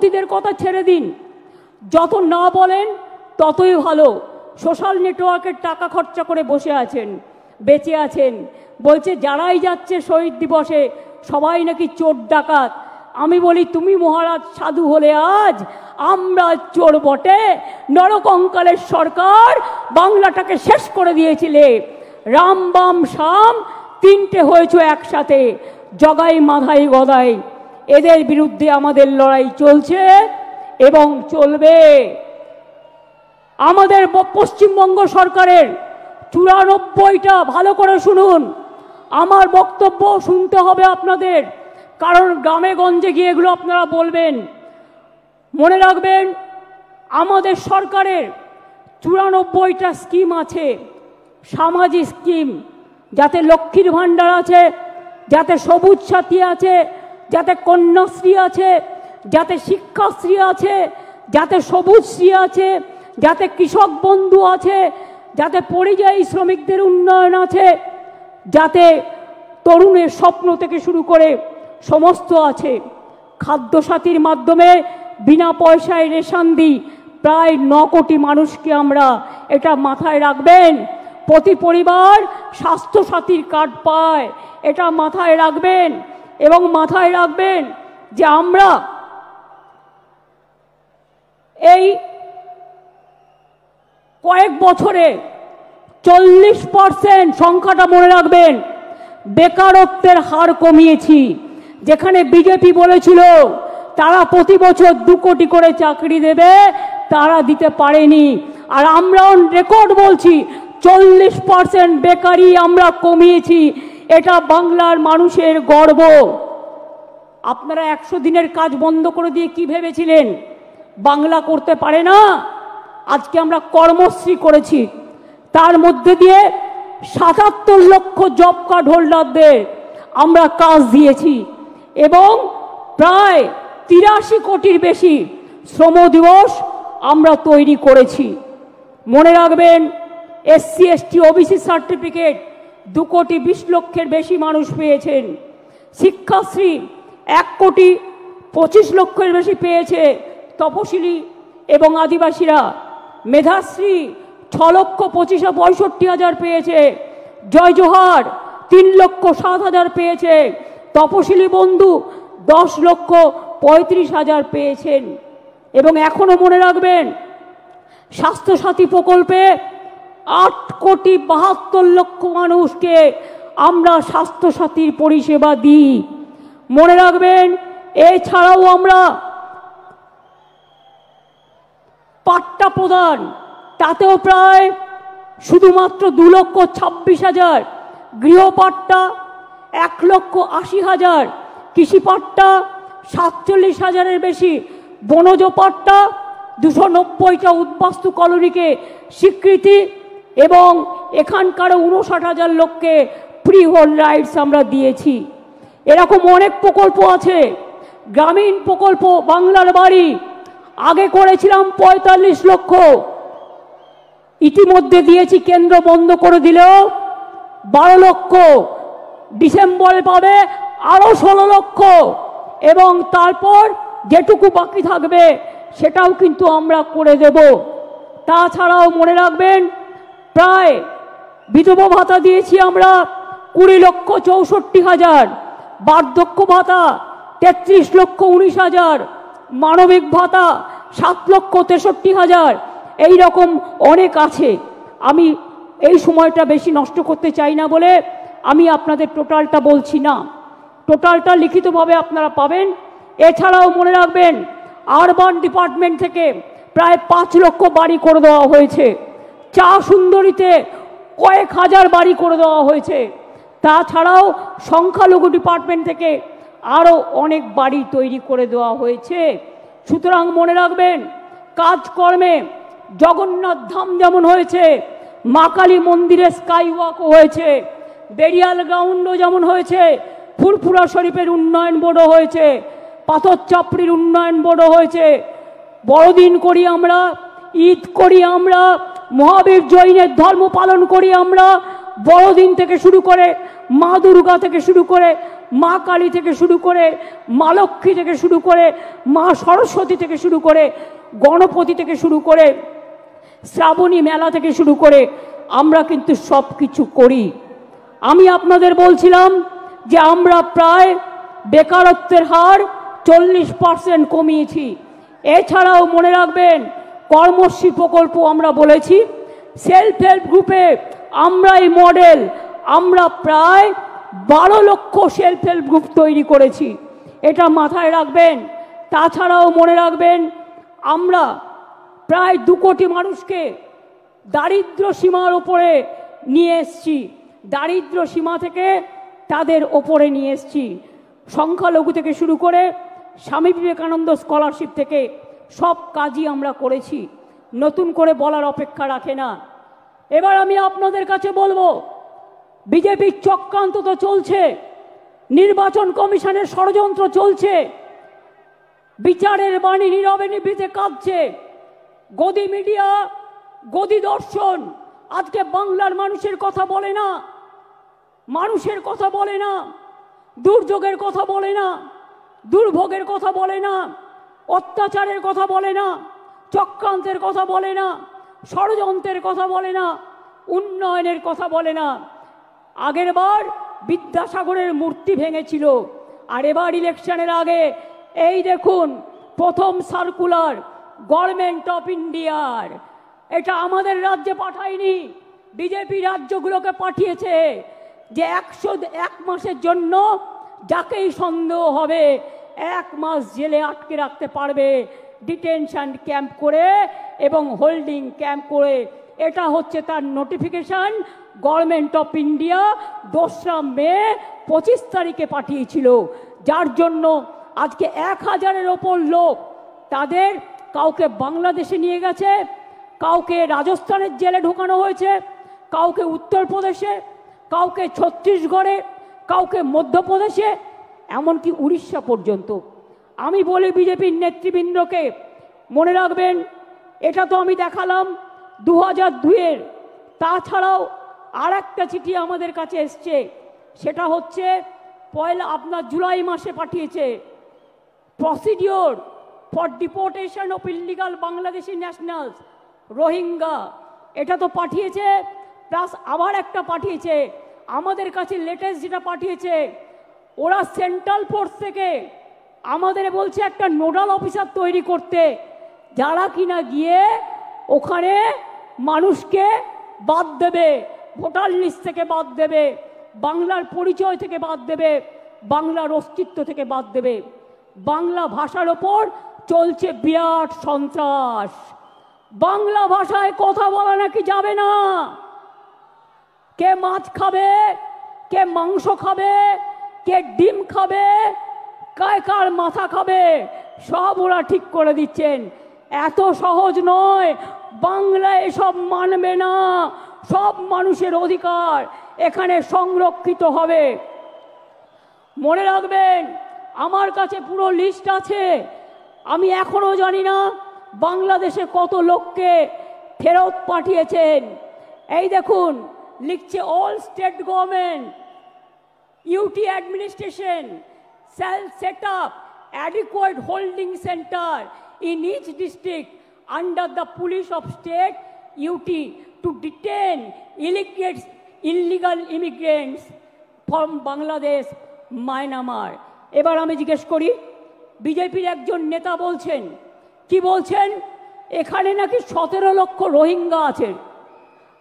বামপন্থীদের কথা ছেড়ে দিন, যত না বলেন ততই ভালো। সোশ্যাল নেটওয়ার্কের টাকা খরচা করে বসে আছেন, বেঁচে আছেন, বলছে যারাই যাচ্ছে শহীদ দিবসে সবাই নাকি চোর ডাকাত। আমি বলি তুমি মহারাজ সাধু হলে আজ, আমরা চোর বটে। নরকঙ্কালের সরকার বাংলাটাকে শেষ করে দিয়েছিলে, রাম বাম শাম তিনটে হয়েছে একসাথে, জগাই মাধাই গদাই। এদের বিরুদ্ধে আমাদের লড়াই চলছে এবং চলবে। আমাদের পশ্চিমবঙ্গ সরকারের 94টা, ভালো করে শুনুন, আমার বক্তব্য শুনতে হবে আপনাদের, কারণ গ্রামে গঞ্জে গিয়ে এগুলো আপনারা বলবেন। মনে রাখবেন, আমাদের সরকারের 94টা স্কিম আছে, সামাজিক স্কিম, যাতে লক্ষ্মীর ভাণ্ডার আছে, যাতে সবুজ সাথী আছে, যাতে কন্যাশ্রী আছে, যাতে শিক্ষাশ্রী আছে, যাতে সবুজ শ্রী আছে, যাতে কৃষক বন্ধু আছে, যাতে পরিযায়ী শ্রমিকদের উন্নয়ন আছে, যাতে তরুণের স্বপ্ন থেকে শুরু করে সমস্ত আছে। খাদ্যসাথীর মাধ্যমে বিনা পয়সায় রেশন দিই প্রায় 9 কোটি মানুষকে আমরা, এটা মাথায় রাখবেন। প্রতি পরিবার স্বাস্থ্যসাথীর কার্ড পায়, এটা মাথায় রাখবেন। এবং মাথায় রাখবেন যে আমরা এই কয়েক বছরে 40%, সংখ্যাটা মনে রাখবেন, বেকারত্বের হার কমিয়েছি। যেখানে বিজেপি বলেছিল তারা প্রতি বছর 2 কোটি করে চাকরি দেবে, তারা দিতে পারেনি। আর আমরাও রেকর্ড বলছি, 40% বেকারি আমরা কমিয়েছি। এটা বাংলার মানুষের গর্ব। আপনারা 100 দিনের কাজ বন্ধ করে দিয়ে কি ভেবেছিলেন বাংলা করতে পারে না? আজকে আমরা কর্মশ্রী করেছি, তার মধ্যে দিয়ে 77 লক্ষ জব কার্ড হোল্ডারদের আমরা কাজ দিয়েছি এবং প্রায় 83 কোটির বেশি শ্রম দিবস আমরা তৈরি করেছি। মনে রাখবেন, SC ST OBC সার্টিফিকেট 2 কোটি 20 লক্ষের বেশি মানুষ পেয়েছেন। শিক্ষাশ্রী 1 কোটি 25 লক্ষের বেশি পেয়েছে তপশিলি এবং আদিবাসীরা। মেধাশ্রী 6 লক্ষ 65 হাজার পেয়েছে। জয় জোহার 3 লক্ষ 7 হাজার পেয়েছে। তপশিলি বন্ধু 10 লক্ষ 35 হাজার পেয়েছেন। এবং এখনো মনে রাখবেন, স্বাস্থ্যসাথী প্রকল্পে 8 কোটি 72 লক্ষ মানুষকে আমরা স্বাস্থ্যসাথীর পরিষেবা দিই। মনে রাখবেন, এছাড়াও আমরা পাট্টা প্রদান, তাতেও প্রায় শুধুমাত্র 2 লক্ষ 26 হাজার, গৃহপাট্টা 1 লক্ষ 80 হাজার, কৃষিপাট্টা 47 হাজারের বেশি, বনজ পাট্টা 290টা উদ্বাস্তু কলোনিকে স্বীকৃতি এবং এখানকার 59 হাজার লোককে ফ্রি হোল্ড রাইটস আমরা দিয়েছি। এরকম অনেক প্রকল্প আছে। গ্রামীণ প্রকল্প বাংলার বাড়ি আগে করেছিলাম 45 লক্ষ, ইতিমধ্যে দিয়েছি, কেন্দ্র বন্ধ করে দিলেও 12 লক্ষ, ডিসেম্বরে পাবে আরো 16 লক্ষ এবং তারপর যেটুকু বাকি থাকবে সেটাও কিন্তু আমরা করে দেব। তাছাড়াও মনে রাখবেন, প্রায় বিধবা ভাতা দিয়েছি আমরা 20 লক্ষ 64 হাজার, বার্ধক্য ভাতা 33 লক্ষ 19 হাজার, মানবিক ভাতা 7 লক্ষ 63 হাজার। এই রকম অনেক আছে। আমি এই সময়টা বেশি নষ্ট করতে চাই না বলে আমি আপনাদের টোটালটা বলছি না, টোটালটা লিখিতভাবে আপনারা পাবেন। এছাড়াও মনে রাখবেন, আরবান ডিপার্টমেন্ট থেকে প্রায় 5 লক্ষ বাড়ি করে দেওয়া হয়েছে। চা সুন্দরীতে কয়েক হাজার বাড়ি করে দেওয়া হয়েছে। তাছাড়াও সংখ্যালঘু ডিপার্টমেন্ট থেকে আরও অনেক বাড়ি তৈরি করে দেওয়া হয়েছে। সুতরাং মনে রাখবেন, কাজকর্মে জগন্নাথ ধাম যেমন হয়েছে, মা কালী মন্দিরে স্কাই ওয়াকও হয়েছে, বেরিয়াল গ্রাউন্ডও যেমন হয়েছে, ফুরফুরা শরীফের উন্নয়ন বোর্ডও হয়েছে, পাথর চাপড়ির উন্নয়ন বোর্ডও হয়েছে। বড়দিন করি আমরা, ঈদ করি আমরা, মহাবীর জৈনের ধর্ম পালন করি আমরা। বড়দিন থেকে শুরু করে, মা দুর্গা থেকে শুরু করে মা কালী থেকে শুরু করে, মা লক্ষ্মী থেকে শুরু করে, মা সরস্বতী থেকে শুরু করে, গণপতি থেকে শুরু করে, শ্রাবণী মেলা থেকে শুরু করে আমরা কিন্তু সব কিছু করি। আমি আপনাদের বলছিলাম যে আমরা প্রায় বেকারত্বের হার 40% কমিয়েছি। এছাড়াও মনে রাখবেন কর্মশ্রী প্রকল্প আমরা বলেছি, সেলফ হেল্প গ্রুপে আমরাই মডেল, আমরা প্রায় 12 লক্ষ সেলফ হেল্প গ্রুপ তৈরি করেছি, এটা মাথায় রাখবেন। তাছাড়াও মনে রাখবেন আমরা প্রায় 2 কোটি মানুষকে দারিদ্র সীমার ওপরে নিয়ে এসছি, দারিদ্র সীমা থেকে তাদের ওপরে নিয়ে এসছি। সংখ্যালঘু থেকে শুরু করে স্বামী বিবেকানন্দ স্কলারশিপ থেকে সব কাজই আমরা করেছি, নতুন করে বলার অপেক্ষা রাখে না। এবার আমি আপনাদের কাছে বলবো, বিজেপির চক্রান্ত তো চলছে, নির্বাচন কমিশনের ষড়যন্ত্র চলছে, বিচারের বাণী নীরবে নিভৃতে কাঁদছে, গদি মিডিয়া, গদি দর্শন আজকে বাংলার মানুষের কথা বলে না, মানুষের কথা বলে না, দুর্যোগের কথা বলে না, দুর্ভোগের কথা বলে না, অত্যাচারের কথা বলে না, চক্রান্তের কথা বলে না, ষড়যন্ত্রের কথা বলে না, উন্নয়নের কথা বলে না। আগের বার বিদ্যাসাগরের মূর্তি ভেঙেছিল, আর এবার ইলেকশনের আগে এই দেখুন প্রথম সার্কুলার গভর্নমেন্ট অফ ইন্ডিয়ার, এটা আমাদের রাজ্যে পাঠায়নি, বিজেপি রাজ্যগুলোকে পাঠিয়েছে, যে 101 মাসের জন্য যাকেই সন্দেহ হবে 1 মাস জেলে আটকে রাখতে পারবে, ডিটেনশন ক্যাম্প করে এবং হোল্ডিং ক্যাম্প করে। এটা হচ্ছে তার নোটিফিকেশন গভর্নমেন্ট অফ ইন্ডিয়া 2রা মে 25 তারিখে পাঠিয়েছিল, যার জন্য আজকে 1000-এর ওপর লোক, তাদের কাউকে বাংলাদেশে নিয়ে গেছে, কাউকে রাজস্থানের জেলে ঢোকানো হয়েছে, কাউকে উত্তরপ্রদেশে, কাউকে ছত্তিশগড়ে, কাউকে মধ্যপ্রদেশে, এমনকি উড়িষ্যা পর্যন্ত। আমি বলি বিজেপির নেতৃবৃন্দকে, মনে রাখবেন এটা তো আমি দেখালাম 2002-এর, তাছাড়াও আর একটা চিঠি আমাদের কাছে এসছে, সেটা হচ্ছে আপনার জুলাই মাসে পাঠিয়েছে, procedure for deportation of illegal Bangladeshi nationals Rohingya, এটা তো পাঠিয়েছে, প্লাস আবার একটা পাঠিয়েছে আমাদের কাছে লেটেস্ট যেটা পাঠিয়েছে, ওরা সেন্ট্রাল ফোর্স থেকে আমাদের বলছে একটা নোডাল অফিসার তৈরি করতে, যারা কিনা গিয়ে ওখানে মানুষকে বাদ দেবে, ভোটার লিস্ট থেকে বাদ দেবে, বাংলার পরিচয় থেকে বাদ দেবে, বাংলার অস্তিত্ব থেকে বাদ দেবে। বাংলা ভাষার ওপর চলছে বিরাট সন্ত্রাস, বাংলা ভাষায় কথা বলা নাকি যাবে না, কে মাছ খাবে, কে মাংস খাবে, কে ডিম খাবে, কার মাথা খাবে, সব ওরা ঠিক করে দিচ্ছেন। এত সহজ নয়, বাংলা এসব মানবে না, সব মানুষের অধিকার এখানে সংরক্ষিত হবে। মনে রাখবেন আমার কাছে পুরো লিস্ট আছে, আমি এখনো জানি না বাংলাদেশে কত লোককে ফেরত পাঠিয়েছেন। এই দেখুন লিখছে, all state government UT administration shall set up adequate holding center in each district under the police of state UT to detain illegal immigrants from Bangladesh, Myanmar. এবার আমি জিজ্ঞেস করি, বিজেপির একজন নেতা বলছেন, কি বলছেন, এখানে নাকি 17 লক্ষ রোহিঙ্গা আছে।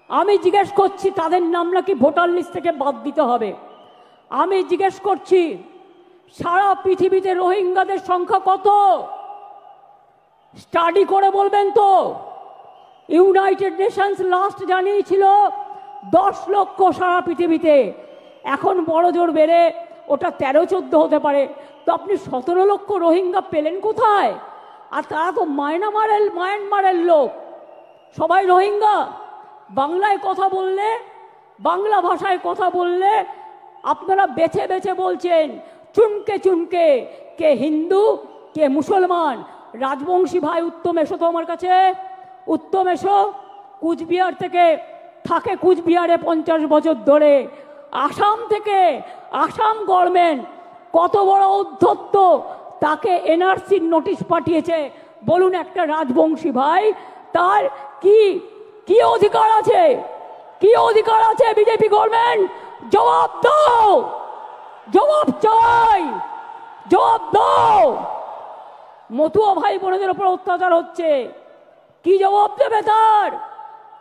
আমি জিজ্ঞেস করছি তাদের নাম নাকি ভোটার লিস্ট থেকে বাদ দিতে হবে। আমি জিজ্ঞেস করছি সারা পৃথিবীতে রোহিঙ্গাদের সংখ্যা কত, স্টাডি করে বলবেন তো। ইউনাইটেড নেশনস লাস্ট জানিয়েছিল 10 লক্ষ সারা পৃথিবীতে, এখন বড় জোর বেড়ে ওটা 13-14 হতে পারে। তো আপনি 17 লক্ষ রোহিঙ্গা পেলেন কোথায়? আর তারা তো মায়ানমারের লোক, সবাই রোহিঙ্গা। বাংলায় কথা বললে, বাংলা ভাষায় কথা বললে আপনারা বেছে বেছে বলছেন, চুনকে চুনকে, কে হিন্দু কে মুসলমান। রাজবংশী ভাই উত্তম এসো তো আমার কাছে, উত্তম এসো, কুচবিহার থেকে থাকে, কুচবিহারে 50 বছর ধরে। আসাম থেকে, আসাম গভর্নমেন্ট কত বড় উদ্ধত্ত, তাকে এনআরসির নোটিশ পাঠিয়েছে। বলুন একটা রাজবংশী ভাই তার কি কি অধিকার আছে? কি অধিকার আছে বিজেপি গভর্নমেন্ট? জবাব দাও, জবাব চাই, জবাব দাও। মতুয়া ভাই বোনদের উপর অত্যাচার হচ্ছে, কি জবাব দেবে তার?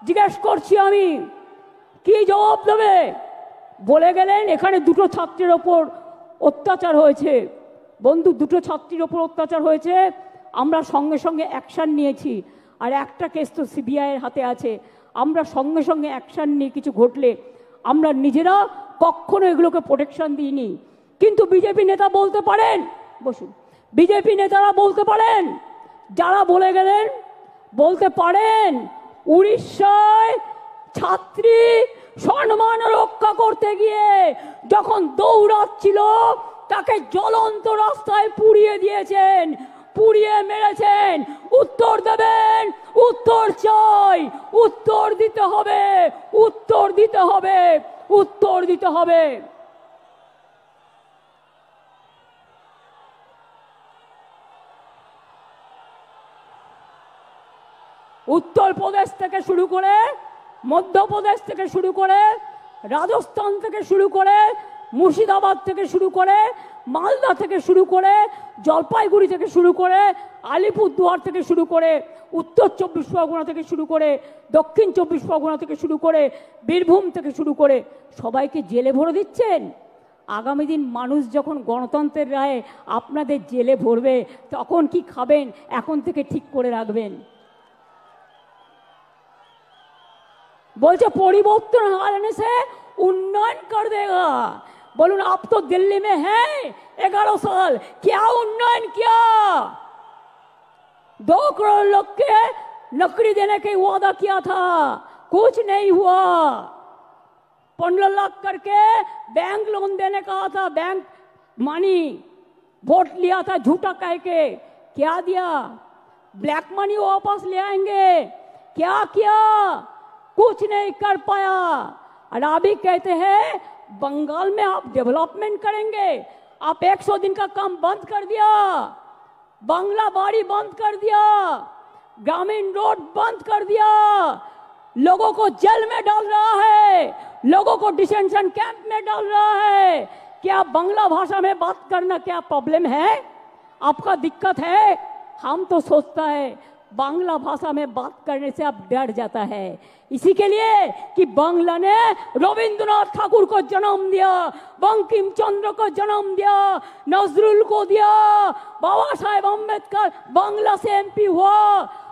জিজ্ঞেস করছি আমি, কি জবাব দেবে? বলে গেলেন এখানে দুটো ছাত্রের ওপর অত্যাচার হয়েছে। বন্ধু, দুটো ছাত্রীর ওপর অত্যাচার হয়েছে, আমরা সঙ্গে সঙ্গে অ্যাকশান নিয়েছি। আর একটা কেস তো সিবিআইয়ের হাতে আছে, আমরা সঙ্গে সঙ্গে অ্যাকশান নিয়ে কিছু ঘটলে আমরা নিজেরা কখনো এগুলোকে প্রোটেকশন দিইনি। কিন্তু বিজেপি নেতা বলতে পারেন, বসুন, বিজেপি নেতারা বলতে পারেন, যারা বলে গেলেন বলতে পারেন উড়িষ্যায় ছাত্রী সম্মান রক্ষা করতে গিয়ে যখন দৌড়াচ্ছিল তাকে জ্বলন্ত রাস্তায় পুড়িয়ে দিয়েছেন, পুড়িয়ে মেরেছেন। উত্তর দেবেন, উত্তর চাই, উত্তর দিতে হবে, উত্তর দিতে হবে, উত্তর দিতে হবে। উত্তরপ্রদেশ থেকে শুরু করে, মধ্যপ্রদেশ থেকে শুরু করে, রাজস্থান থেকে শুরু করে, মুর্শিদাবাদ থেকে শুরু করে, মালদা থেকে শুরু করে, জলপাইগুড়ি থেকে শুরু করে, আলিপুরদুয়ার থেকে শুরু করে, উত্তর 24 পরগনা থেকে শুরু করে, দক্ষিণ 24 পরগনা থেকে শুরু করে, বীরভূম থেকে শুরু করে সবাইকে জেলে ভরে দিচ্ছেন। আগামী দিন মানুষ যখন গণতন্ত্রের রায়ে আপনাদের জেলে ভরবে তখন কি খাবেন এখন থেকে ঠিক করে রাখবেন। बोलते परिवर्तन आने से उन्नयन कर देगा। बोलून आप तो दिल्ली में हैं 11 साल, क्या उन्नयन किया? 2 करोड़ लोग के नौकरी देने का वादा किया था, कुछ नहीं हुआ। 15 लाख करके बैंक लोन देने का था, बैंक मनी वोट लिया था झूठा कह के, क्या दिया? ब्लैक मनी वापस ले आएंगे, क्या किया? कुछ नहीं कर पाया। और अभी कहते हैं बंगाल में आप डेवलपमेंट करेंगे, आप 100 दिन का काम बंद कर दिया, बांग्ला बाड़ी बंद कर दिया, ग्रामीण रोड बंद कर दिया, लोगों को जेल में डाल रहा है, लोगों को डिटेंशन कैंप में डाल रहा है। क्या बांग्ला भाषा में बात करना क्या प्रॉब्लम है? आपका दिक्कत है? हम तो सोचता है बांग्ला भाषा में बात करने से अब डर जाता है, इसी के लिए कि बांग्ला ने रविंद्रनाथ ठाकुर को जन्म दिया, बंकिम चंद्र को जन्म दिया, नजरुल को दिया, बाबा साहेब अम्बेडकर बांग्ला से एमपी हुआ।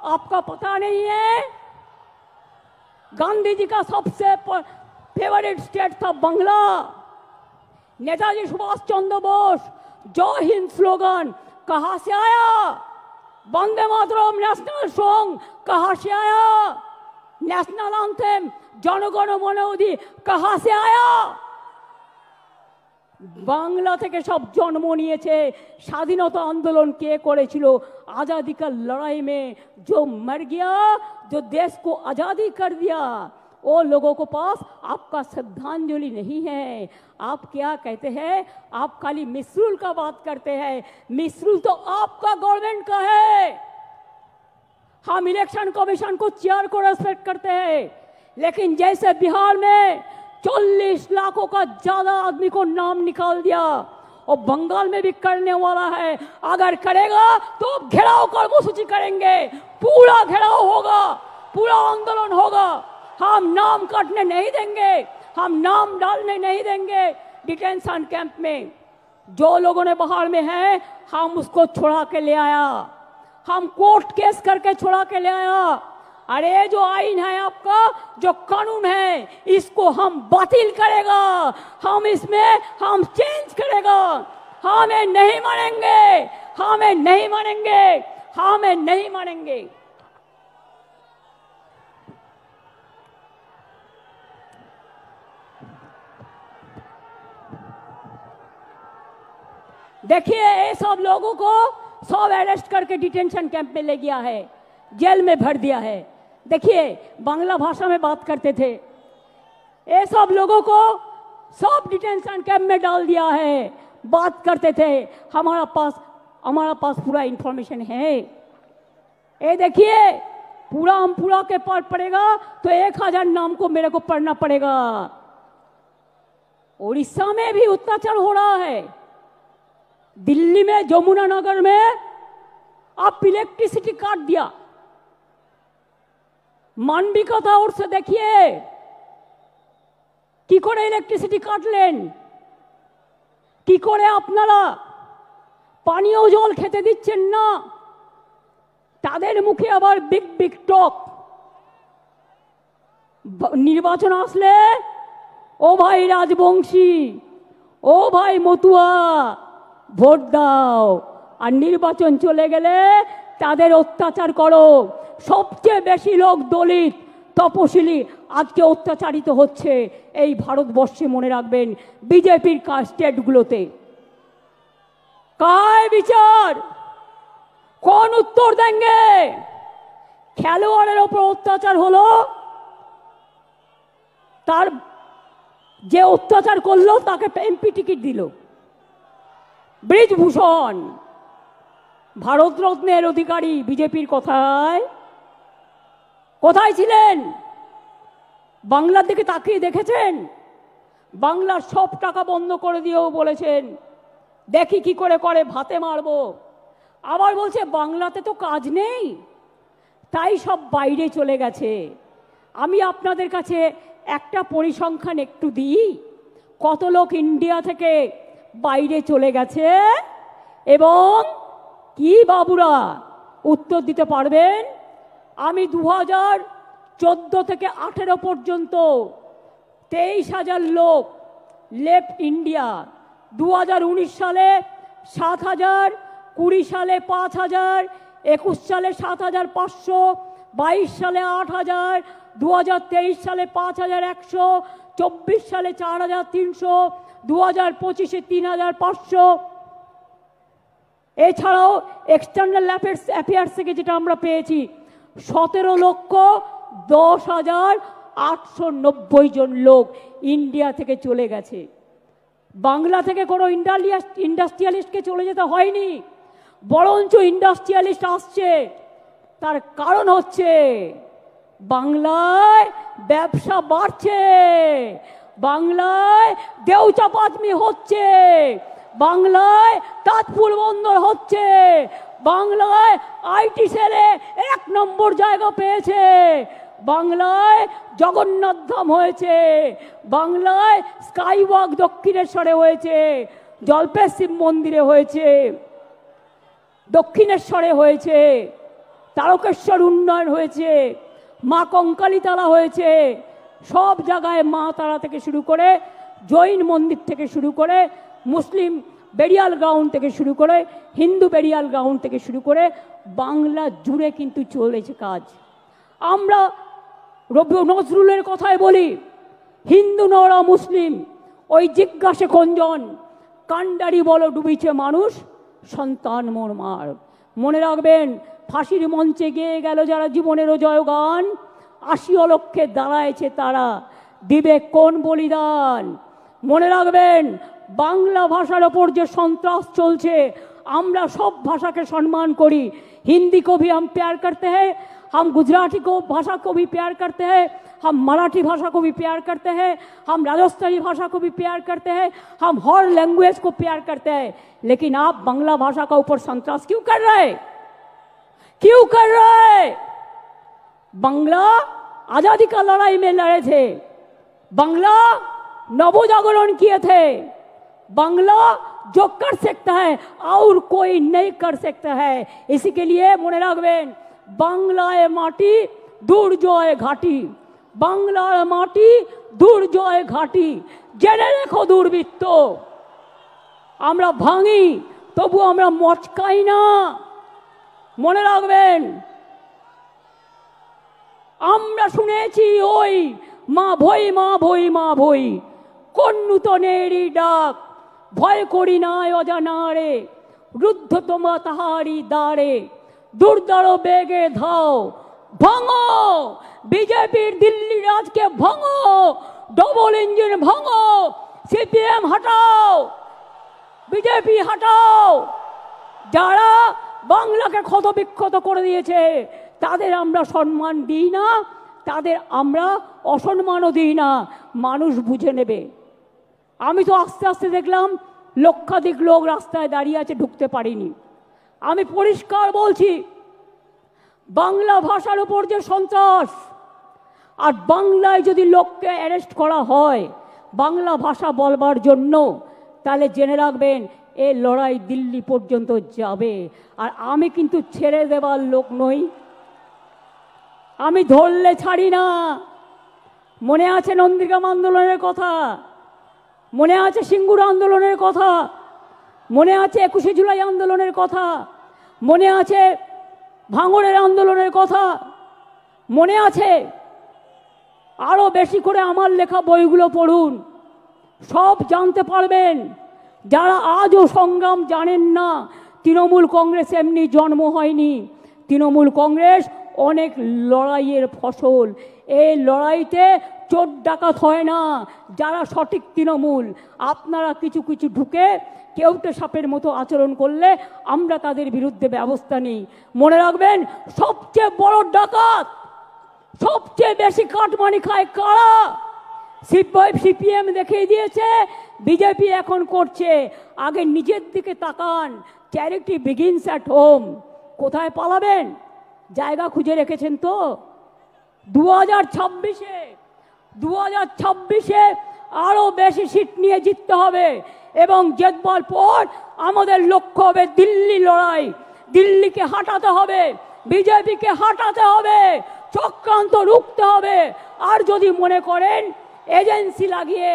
आपका पता नहीं है? गांधी जी का सबसे फेवरेट स्टेट था बांग्ला। नेताजी सुभाष चंद्र बोस जय हिंद स्लोगन कहां से आया? वंदे मातरम नेशनल सॉन्ग कहां से आया? नेशनल एंथम जनगण मन अधि कहां से आया? बांग्ला থেকে সব জন্ম নিয়েছে। স্বাধীনতা आंदोलन কে করেছিল? आजादी का लड़ाई में जो मर गया, जो देश को आजादी कर दिया, वो लोगों को पास आपका श्रद्धांजलि नहीं है। आप क्या कहते हैं? आप खाली मिसरूल का बात करते हैं। मिसरूल तो आपका गवर्नमेंट का है। हम इलेक्शन कमीशन को चेयर को रेस्पेक्ट करते हैं, लेकिन जैसे बिहार में 40 लाखों का ज्यादा आदमी को नाम निकाल दिया और बंगाल में भी करने वाला है। अगर करेगा तो घेराव कर्मसूची करेंगे, पूरा घेराव होगा, पूरा आंदोलन होगा। हम नाम काटने नहीं देंगे, हम नाम डालने नहीं देंगे डिटेंशन कैंप में। जो लोगों ने बाहर में है हम उसको छुड़ा के ले आया, हम कोर्ट केस करके छुड़ा के ले आया। अरे जो आईन है आपका, जो कानून है, इसको हम बातिल करेगा, हम इसमें हम चेंज करेगा। हमें नहीं मानेंगे, हमें नहीं मानेंगे, हमें नहीं मानेंगे। देखिए ये सब लोगों को सब अरेस्ट करके डिटेंशन कैंप में ले गया है, जेल में भर दिया है। देखिए बांग्ला भाषा में बात करते थे, ये सब लोगों को सब डिटेंशन कैंप में डाल दिया है। बात करते थे। हमारा पास पूरा इंफॉर्मेशन है। ये देखिए, पूरा के पार पड़ेगा तो 1000 नाम को मेरे को पढ़ना पड़ेगा। उड़ीसा में भी अत्याचार हो रहा है। दिल्ली में जमुना नगर में आप इलेक्ट्रिसिटी काट दिया। मानविकता और से देखिए কি করে ইলেকট্রিসিটি কাটলেন, কি করে আপনারা পানীয় জল খেতে দিচ্ছেন না। তাদের মুখে আবার বিগ বিগ টক। নির্বাচন আসলে ও ভাই রাজবংশী, ও ভাই মতুয়া, ভোট দাও। আর নির্বাচন চলে গেলে তাদের অত্যাচার করো। সবচেয়ে বেশি লোক দলিত তপশিলি আজকে অত্যাচারিত হচ্ছে এই ভারতবর্ষে, মনে রাখবেন। বিজেপির স্টেটগুলোতে কায় বিচার, কোন উত্তর দেंगे? খেলোয়াড়ের ওপর অত্যাচার হলো, তার যে অত্যাচার করলো তাকে এমপি টিকিট দিল। ব্রিজভূষণ ভারতরত্নের অধিকারী বিজেপির কথায় কোথায় ছিলেন? বাংলার দিকে তাকিয়ে দেখেছেন? বাংলার সব টাকা বন্ধ করে দিয়েও বলেছেন দেখি কি করে করে ভাতে মারবো। আবার বলছে বাংলাতে তো কাজ নেই, তাই সব বাইরে চলে গেছে। আমি আপনাদের কাছে একটা পরিসংখ্যান একটু দিই, কত লোক ইন্ডিয়া থেকে বাইরে চলে গেছে এবং কি বাবুরা উত্তর দিতে পারবেন? আমি 2014 থেকে 18 পর্যন্ত 23,000 লোক লেফট ইন্ডিয়া। 2019 সালে 7,000, 20 সালে 5,000, 21 সালে 7,500, 22 সালে 8,000, 2023 সালে 5,100, 24 সালে 4,300, 2025-এ 3,500। এছাড়াও এক্সটার্নাল অ্যাফেয়ার্স থেকে যেটা আমরা পেয়েছি 17,10,890 জন লোক ইন্ডিয়া থেকে চলে গেছে। বাংলা থেকে কোনো ইন্ডাস্ট্রিয়ালিস্টকে চলে যেতে হয়নি, বরঞ্চ ইন্ডাস্ট্রিয়ালিস্ট আসছে। তার কারণ হচ্ছে বাংলায় ব্যবসা বাড়ছে, বাংলায় দেউচাপাতমি হচ্ছে, বাংলায় তাজপুর বন্দর হচ্ছে, বাংলায় আইটি সেলে 1 নম্বর জায়গা পেয়েছে, বাংলায় জগন্নাথ ধাম হয়েছে, বাংলায় স্কাইওয়াক দক্ষিণেশ্বরে হয়েছে, জল্পেশ শিব মন্দিরে হয়েছে, দক্ষিণেশ্বরে হয়েছে, তারকেশ্বর উন্নয়ন হয়েছে, মা কঙ্কালীতলা হয়েছে। সব জায়গায় মা তারা থেকে শুরু করে, জৈন মন্দির থেকে শুরু করে, মুসলিম বেরিয়াল গ্রাউন্ড থেকে শুরু করে, হিন্দু বেরিয়াল গ্রাউন্ড থেকে শুরু করে বাংলা জুড়ে কিন্তু চলেছে কাজ। আমরা রবি নজরুলের কথায় বলি, হিন্দু নরা মুসলিম ওই জিজ্ঞাসে কোনজন, কান্ডারি বলো ডুবিছে মানুষ, সন্তান মোর মার। মনে রাখবেন, ফাঁসির মঞ্চে গেয়ে গেল যারা জীবনেরও জয়গান, 80 লক্ষে দাঁড়ায়ছে তারা, দিবে কোন বলিদান। মনে রাখবেন, বাংলা ভাষার ওপর যে সন্ত্রাস চলছে, আমরা সব ভাষাকে সম্মান করি। हिंदी को भी हम प्यार करते हैं, हम गुजराती को भाषा को भी प्यार करते हैं, हम मराठी भाषा को भी प्यार करते हैं, हम राजस्थानी भाषा को भी प्यार करते हैं, हम हर लैंग्वेज को प्यार करते हैं। लेकिन आप बांग्ला भाषा का ऊपर संतरास क्यों कर रहे? क्यों कर रहे? बांग्ला आजादी का लड़ाई में लड़े थे, बांग्ला नवजागरण किए थे, बांग्ला जो कर सकता है और कोई नहीं कर सकता है। इसी के लिए মনে রাখবেন, বাংলায় মাটি দুর্জয় ঘাটি, বাংলার মাটি দুর্জয় ঘাটি। জেনে রেখো দুর্বৃত্ত, আমরা ভাঙি তবু আমরা মচকাই না। মনে রাখবেন, আমরা শুনেছি ওই মা ভই মা ভই মা ভই, কোন নূতনেরই ডাক, ভয় করি না অজানারে, রুদ্ধ তোমা তাহারি দ্বারে, দুর্দার বেগে ধাও, ভাঙো বিজেপির দিল্লি রাজকে, ভাঙো ডবল ইঞ্জিন, ভাঙো সিপিএম হটাও, বিজেপি হটাও। যারা বাংলাকে ক্ষতবিক্ষত করে দিয়েছে তাদের আমরা সম্মান দিই না, তাদের আমরা অসম্মানও দিই না, মানুষ বুঝে নেবে। আমি তো আস্তে আস্তে দেখলাম লক্ষাধিক লোক রাস্তায় দাঁড়িয়ে আছে, ঢুকতে পারিনি। আমি পরিষ্কার বলছি, বাংলা ভাষার উপর যে সন্ত্রাস, আর বাংলায় যদি লোককে অ্যারেস্ট করা হয় বাংলা ভাষা বলবার জন্য, তাহলে জেনে রাখবেন এই লড়াই দিল্লি পর্যন্ত যাবে। আর আমি কিন্তু ছেড়ে দেবার লোক নই, আমি ধরলে ছাড়ি না। মনে আছে নন্দীগ্রাম আন্দোলনের কথা, মনে আছে সিঙ্গুর আন্দোলনের কথা, মনে আছে 21শে জুলাই আন্দোলনের কথা, মনে আছে ভাঙড়ের আন্দোলনের কথা, মনে আছে। আরো বেশি করে আমার লেখা বইগুলো পড়ুন, সব জানতে পারবেন। যারা আজও সংগ্রাম জানেন না, তৃণমূল কংগ্রেস এমনি জন্ম হয়নি। তৃণমূল কংগ্রেস অনেক লড়াইয়ের ফসল। এই লড়াইতে চোর ডাকাত হয় না যারা সঠিক তৃণমূল। আপনারা কিছু কিছু ঢুকে কেউটে সাপের মতো আচরণ করলে আমরা তাদের বিরুদ্ধে ব্যবস্থা নিই। মনে রাখবেন, সবচেয়ে বড় ডাকাত, সবচেয়ে বেশি কাটমানি খায় কারা? সিপিএম দেখিয়ে দিয়েছে, বিজেপি এখন করছে। আগে নিজের দিকে তাকান। Charity begins at home. কোথায় পালাবেন? জায়গা খুঁজে রেখেছেন তো? 2026-এ আরো বেশি সিট নিয়ে জিততে হবে, এবং জেতবার পর আমাদের লক্ষ্য হবে দিল্লি লড়াই। দিল্লিকে হাঁটাতে হবে, বিজেপিকে হাঁটাতে হবে, চক্রান্ত রুখতে হবে। আর যদি মনে করেন এজেন্সি লাগিয়ে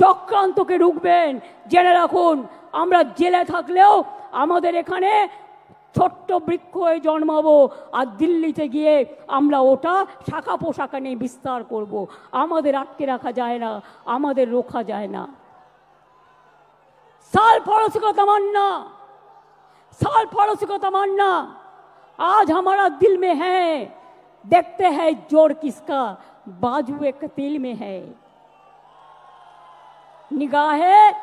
চক্রান্তকে রুখবেন, জেনে রাখুন আমরা জেলে থাকলেও আমাদের এখানে ছোট্ট বৃক্ষ হয়ে জন্মাবো, আর দিল্লিতে গিয়ে আমরা ওটা শাখা পোশাকা নিয়ে বিস্তার করব। আমাদের আটকে রাখা যায় না, আমাদের রোখা যায় না। साल पड़ोसी को तमन्ना, साल पड़ोसी को तमन्ना आज हमारा दिल में है। देखते हैं जोर किसका बाजू कतील में है। निगाहें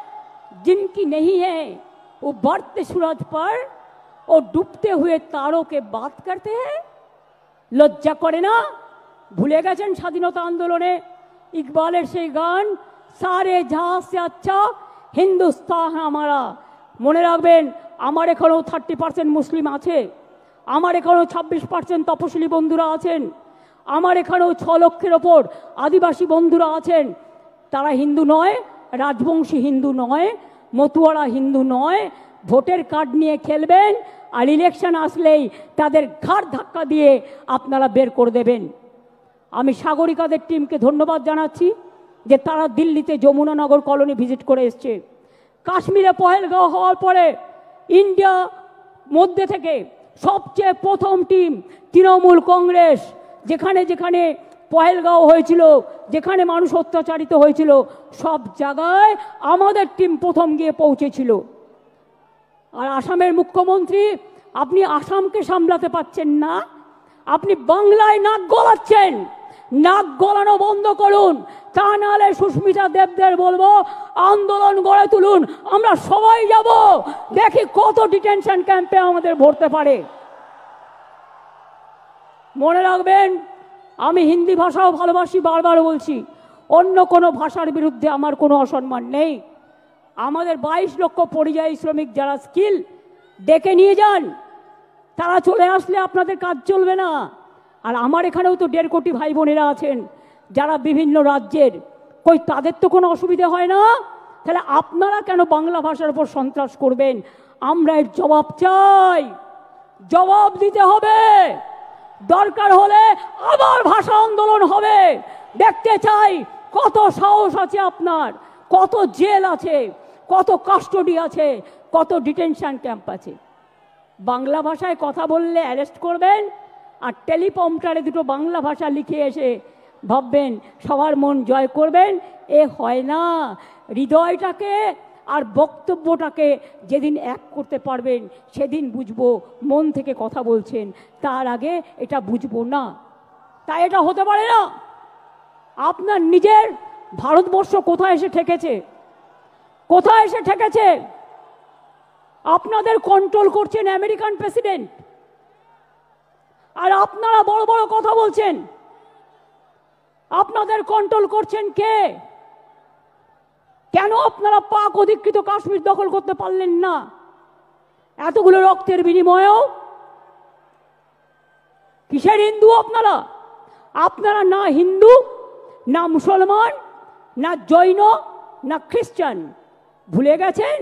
जिनकी नहीं है वो बढ़ते सूरज पर और डूबते हुए तारों के बात करते हैं। लज्जा करे ना? भूले गए स्वाधीनता आंदोलने इकबालेर से गान, सारे जहां से अच्छा हिंदुस्तान हमारा। মনে রাখবেন, আমার এখানেও 30% মুসলিম আছে, আমার এখানেও 26% তপশিলি বন্ধুরা আছেন, আমার এখানেও 6 লক্ষের ওপর আদিবাসী বন্ধুরা আছেন। তারা হিন্দু নয়, রাজবংশী হিন্দু নয়, মতুয়ারা হিন্দু নয়। ভোটের কার্ড নিয়ে খেলবেন, আর ইলেকশন আসলেই তাদের ঘাড় ধাক্কা দিয়ে আপনারা বের করে দেবেন। আমি সাগরিকাদের টিমকে ধন্যবাদ জানাচ্ছি যে তারা দিল্লিতে যমুনানগর কলোনি ভিজিট করে এসছে। কাশ্মীরে পহেলগাঁও হওয়ার পরে ইন্ডিয়া মধ্যে থেকে সবচেয়ে প্রথম টিম তৃণমূল কংগ্রেস। যেখানে যেখানে পহেলগাঁও হয়েছিল, যেখানে মানুষ অত্যাচারিত হয়েছিল, সব জায়গায় আমাদের টিম প্রথম গিয়ে পৌঁছেছিল। আর আসামের মুখ্যমন্ত্রী, আপনি আসামকে সামলাতে পারছেন না, আপনি বাংলায় নাক গলাচ্ছেন। নাক গলানো বন্ধ করুন, তা নাহলে সুস্মিতা দেবদের বলবো আন্দোলন গড়ে তুলুন। আমরা সবাই যাব, দেখি কত ডিটেনশন ক্যাম্পে আমাদের ভরতে পারে। মনে রাখবেন, আমি হিন্দি ভাষাও ভালোবাসি, বারবার বলছি, অন্য কোনো ভাষার বিরুদ্ধে আমার কোনো অসম্মান নেই। আমাদের 22 লক্ষ পরিযায়ী শ্রমিক যারা স্কিল, ডেকে নিয়ে যান। তারা চলে আসলে আপনাদের কাজ চলবে না। আর আমার এখানেও তো 1.5 কোটি ভাই বোনেরা আছেন যারা বিভিন্ন রাজ্যের, কই তাদের তো কোনো অসুবিধা হয় না? তাহলে আপনারা কেন বাংলা ভাষার উপর সন্ত্রাস করবেন? আমরা এর জবাব চাই, জবাব দিতে হবে। দরকার হলে আবার ভাষা আন্দোলন হবে। দেখতে চাই কত সাহস আছে আপনার, কত জেল আছে, কত কাস্টডি আছে, কত ডিটেনশন ক্যাম্প আছে। বাংলা ভাষায় কথা বললে অ্যারেস্ট করবেন, আর টেলিপ্রম্পটারে দুটো বাংলা ভাষা লিখে এসে ভাববেন সবার মন জয় করবেন। এ হয় না। হৃদয়টাকে আর বক্তব্যটাকে যেদিন এক করতে পারবেন সেদিন বুঝবো মন থেকে কথা বলছেন, তার আগে এটা বুঝবো না। তাই এটা হতে পারে না। আপনার নিজের ভারতবর্ষ কোথায় এসে ঠেকেছে? কোথায় এসে ঠেকেছে? আপনাদের কন্ট্রোল করছেন আমেরিকান প্রেসিডেন্ট, আর আপনারা বড় বড় কথা বলছেন। আপনাদের কন্ট্রোল করছেন কে? কেন আপনারা পাক অধিকৃত কাশ্মীর দখল করতে পারলেন না এতগুলো রক্তের বিনিময়েও? কিসের হিন্দু আপনারা? আপনারা না হিন্দু, না মুসলমান, না জৈন, না খ্রিস্টান। ভুলে গেছেন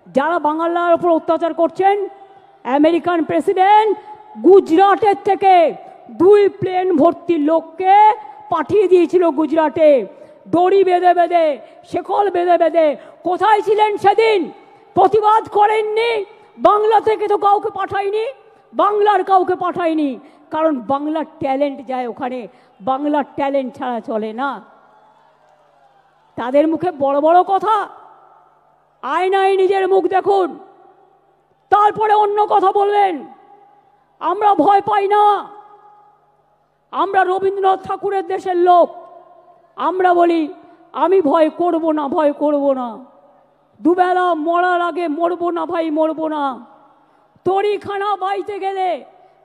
যারা বাংলার উপর অত্যাচার করছেন? আমেরিকান প্রেসিডেন্ট গুজরাটের থেকে 2 প্লেন ভর্তি লোককে পাঠিয়ে দিয়েছিল গুজরাটে, দড়ি বেঁধে বেঁধে, শেকল বেঁধে বেঁধে। কোথায় ছিলেন সেদিন? প্রতিবাদ করেননি। বাংলা থেকে তো কাউকে পাঠায়নি, বাংলার কাউকে পাঠায়নি, কারণ বাংলার ট্যালেন্ট যায় ওখানে, বাংলার ট্যালেন্ট ছাড়া চলে না। তাদের মুখে বড় বড় কথা, আয়নায় নিজের মুখ দেখুন, তারপরে অন্য কথা বলবেন। আমরা ভয় পাই না, আমরা রবীন্দ্রনাথ ঠাকুরের দেশের লোক। আমরা বলি আমি ভয় করব না, ভয় করব না, দুবেলা মরার আগে মরবো না ভাই, মরবো না। তরিখানা বাইতে গেলে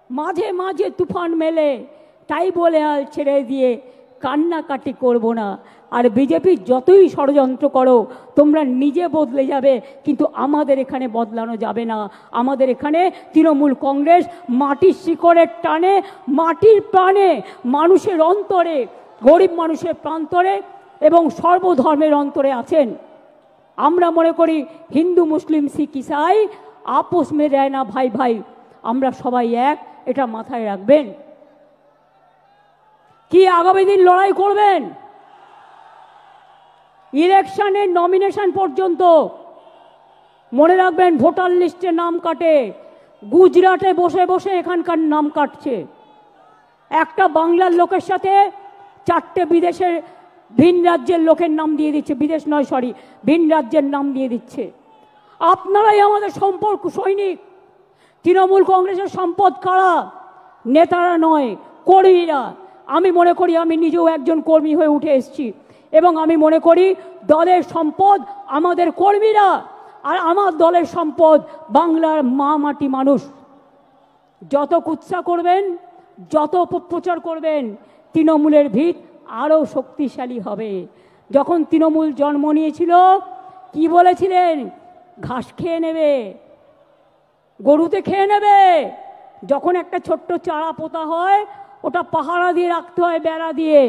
মাঝে মাঝে তুফান মেলে, তাই বলে আল ছেড়ে দিয়ে কান্নাকাটি করব না। আর বিজেপি যতই ষড়যন্ত্র করো তোমরা নিজে বদলে যাবে, কিন্তু আমাদের এখানে বদলানো যাবে না। আমাদের এখানে তৃণমূল কংগ্রেস মাটির শিকড়ের টানে, মাটির প্রাণে, মানুষের অন্তরে, গরিব মানুষের প্রান্তরে এবং সর্বধর্মের অন্তরে আছেন। আমরা মনে করি হিন্দু মুসলিম শিখ ইসাই আপোষ মে দেয় না ভাই ভাই, আমরা সবাই এক, এটা মাথায় রাখবেন। কি আগামী দিন লড়াই করবেন? ইলেকশনের নমিনেশন পর্যন্ত মনে রাখবেন, ভোটার লিস্টে নাম কাটে, গুজরাটে বসে বসে এখানকার নাম কাটছে। একটা বাংলার লোকের সাথে 4টে বিদেশের ভিন রাজ্যের লোকের নাম দিয়ে দিচ্ছে, বিদেশ নয় সরি, ভিন রাজ্যের নাম দিয়ে দিচ্ছে। আপনারাই আমাদের সম্পর্ক সৈনিক। তৃণমূল কংগ্রেসের সম্পদ কারা? নেতারা নয়, কর্মীরা। আমি মনে করি, আমি নিজেও একজন কর্মী হয়ে উঠে এসেছি, এবং আমি মনে করি দলের সম্পদ আমাদের কর্মীরা, আর আমার দলের সম্পদ বাংলার মা মাটি মানুষ। যত কুৎসা করবেন, যত অপপ্রচার করবেন, তৃণমূলের ভিত আরও শক্তিশালী হবে। যখন তৃণমূল জন্ম নিয়েছিল কি বলেছিলেন? ঘাস খেয়ে নেবে, গরুতে খেয়ে নেবে। যখন একটা ছোট্ট চারা পোতা হয় ওটা পাহারা দিয়ে রাখতে হয়, বেড়া দিয়ে,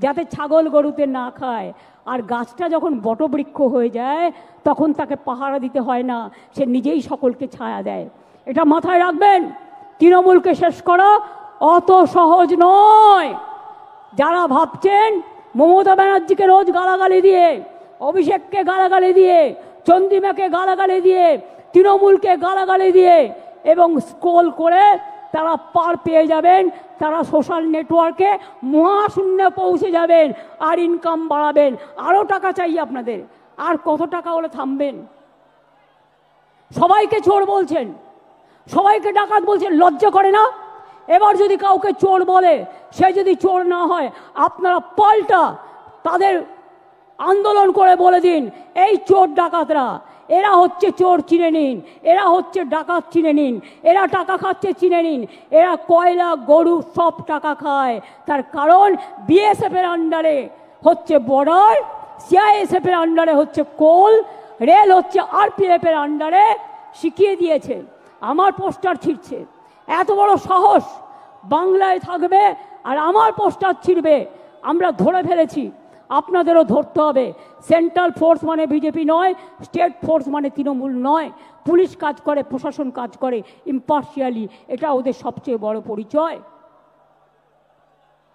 যাতে ছাগল গরুতে না খায়। আর গাছটা যখন বটবৃক্ষ হয়ে যায় তখন তাকে পাহারা দিতে হয় না, সে নিজেই সকলকে ছায়া দেয়। এটা মাথায় রাখবেন। তৃণমূলকে শেষ করা অত সহজ নয়। যারা ভাবছেন মমতা ব্যানার্জিকে রোজ গালাগালি দিয়ে, অভিষেককে গালাগালি দিয়ে, চন্দ্রিমাকে গালাগালি দিয়ে, তৃণমূলকে গালাগালি দিয়ে এবং স্ক্রল করে তারা পার পেয়ে যাবেন, তারা সোশ্যাল নেটওয়ার্কে মহাশূন্যে পৌঁছে যাবেন আর ইনকাম বাড়াবেন। আরও টাকা চাই আপনাদের, আর কত টাকা হলে থামবেন? সবাইকে চোর বলছেন, সবাইকে ডাকাত বলছেন, লজ্জা করে না? এবার যদি কাউকে চোর বলে, সে যদি চোর না হয়, আপনারা পাল্টা তাদের আন্দোলন করে বলে দিন, এই চোর ডাকাতরা, এরা হচ্ছে চোর, চিনে নিন। এরা হচ্ছে ডাকাত, চিনে নিন। এরা টাকা খাচ্ছে, চিনে নিন। এরা কয়লা, গরু সব টাকা খায়। তার কারণ বিএসএফ এর আন্ডারে হচ্ছে বর্ডার, সিআইএসএফ এর আন্ডারে হচ্ছে কোল, রেল হচ্ছে আরপিএফ এর আন্ডারে। শিখিয়ে দিয়েছে। আমার পোস্টার ছিঁড়ছে, এত বড় সাহস! বাংলায় থাকবে আর আমার পোস্টার ছিঁড়বে। আমরা ধরে ফেলেছি, আপনাদেরও ধরতে হবে। সেন্ট্রাল ফোর্স মানে বিজেপি নয়, স্টেট ফোর্স মানে তৃণমূল নয়। পুলিশ কাজ করে, প্রশাসন কাজ করে ইম্পার্শিয়ালি, এটা ওদের সবচেয়ে বড় পরিচয়।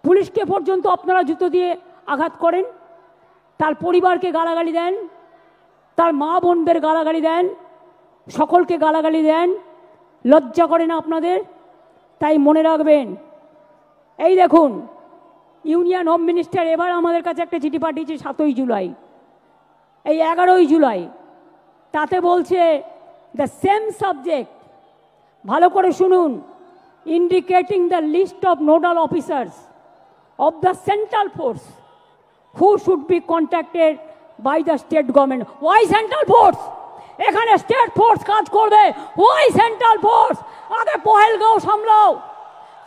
পুলিশকে পর্যন্ত আপনারা জুতো দিয়ে আঘাত করেন, তার পরিবারকে গালাগালি দেন, তার মা বোনদের গালাগালি দেন, সকলকে গালাগালি দেন। লজ্জা করে না আপনাদের? তাই মনে রাখবেন, এই দেখুন, ইউনিয়ন হোম মিনিস্টার এবার আমাদের কাছে একটা চিঠি পাঠিয়েছে 7ই জুলাই, এই 11ই জুলাই। তাতে বলছে দ্য সেম সাবজেক্ট, ভালো করে শুনুন, indicating the list of nodal officers of the central force who should be contacted by the state government. Why central force? এখানে স্টেট ফোর্স কাজ করবে, ওই সেন্ট্রাল ফোর্স। আগে পহেলগাঁও সামলাও,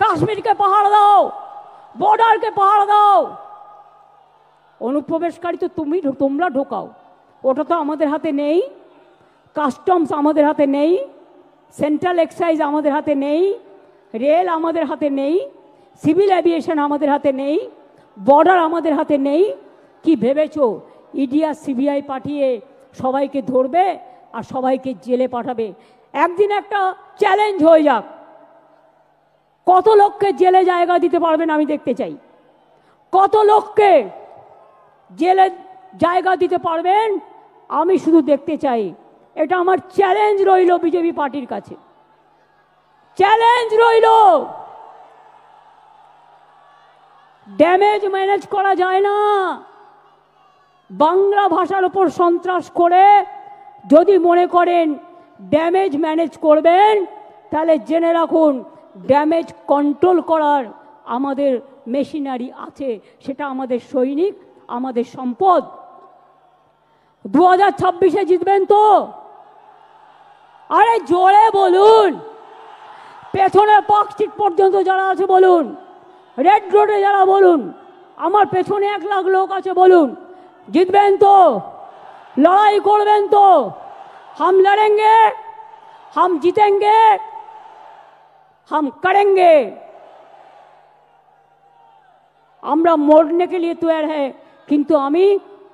কাশ্মীরকে পাহাড় দাও, বর্ডারকে পাহাড় দাও। অনুপ্রবেশকারী তো তোমরা ঢোকাও, ওটা তো আমাদের হাতে নেই। কাস্টমস আমাদের হাতে নেই, সেন্ট্রাল এক্সাইজ আমাদের হাতে নেই, রেল আমাদের হাতে নেই, সিভিল এভিয়েশন আমাদের হাতে নেই, বর্ডার আমাদের হাতে নেই। কি ভেবেছো ইডি আর সিবিআই পাঠিয়ে সবাইকে ধরবে আর সবাইকে জেলে পাঠাবে? একদিন একটা চ্যালেঞ্জ হয়ে যাক, কত লোককে জেলে জায়গা দিতে পারবেন আমি দেখতে চাই। কত লোককে জেলে জায়গা দিতে পারবেন আমি শুধু দেখতে চাই। এটা আমার চ্যালেঞ্জ রইল বিজেপি পার্টির কাছে, চ্যালেঞ্জ রইল। ড্যামেজ ম্যানেজ করা যায় না। বাংলা ভাষার উপর সন্ত্রাস করে যদি মনে করেন ড্যামেজ ম্যানেজ করবেন, তাহলে জেনে রাখুন ড্যামেজ কন্ট্রোল করার আমাদের মেশিনারি আছে, সেটা আমাদের সৈনিক, আমাদের সম্পদ। 2026-এ জিতবেন তো? আরে জোরে বলুন। পেছনে পার্ক স্ট্রিট পর্যন্ত যারা আছে বলুন, রেড রোডে যারা বলুন, আমার পেছনে 1 লাখ লোক আছে বলুন, জিতবেন তো? লড়াই করবেন তো? हम लड़ेंगे, हम जीतेंगे, हम करेंगे। আমরা মরने के लिए तैयार है, কিন্তু আমি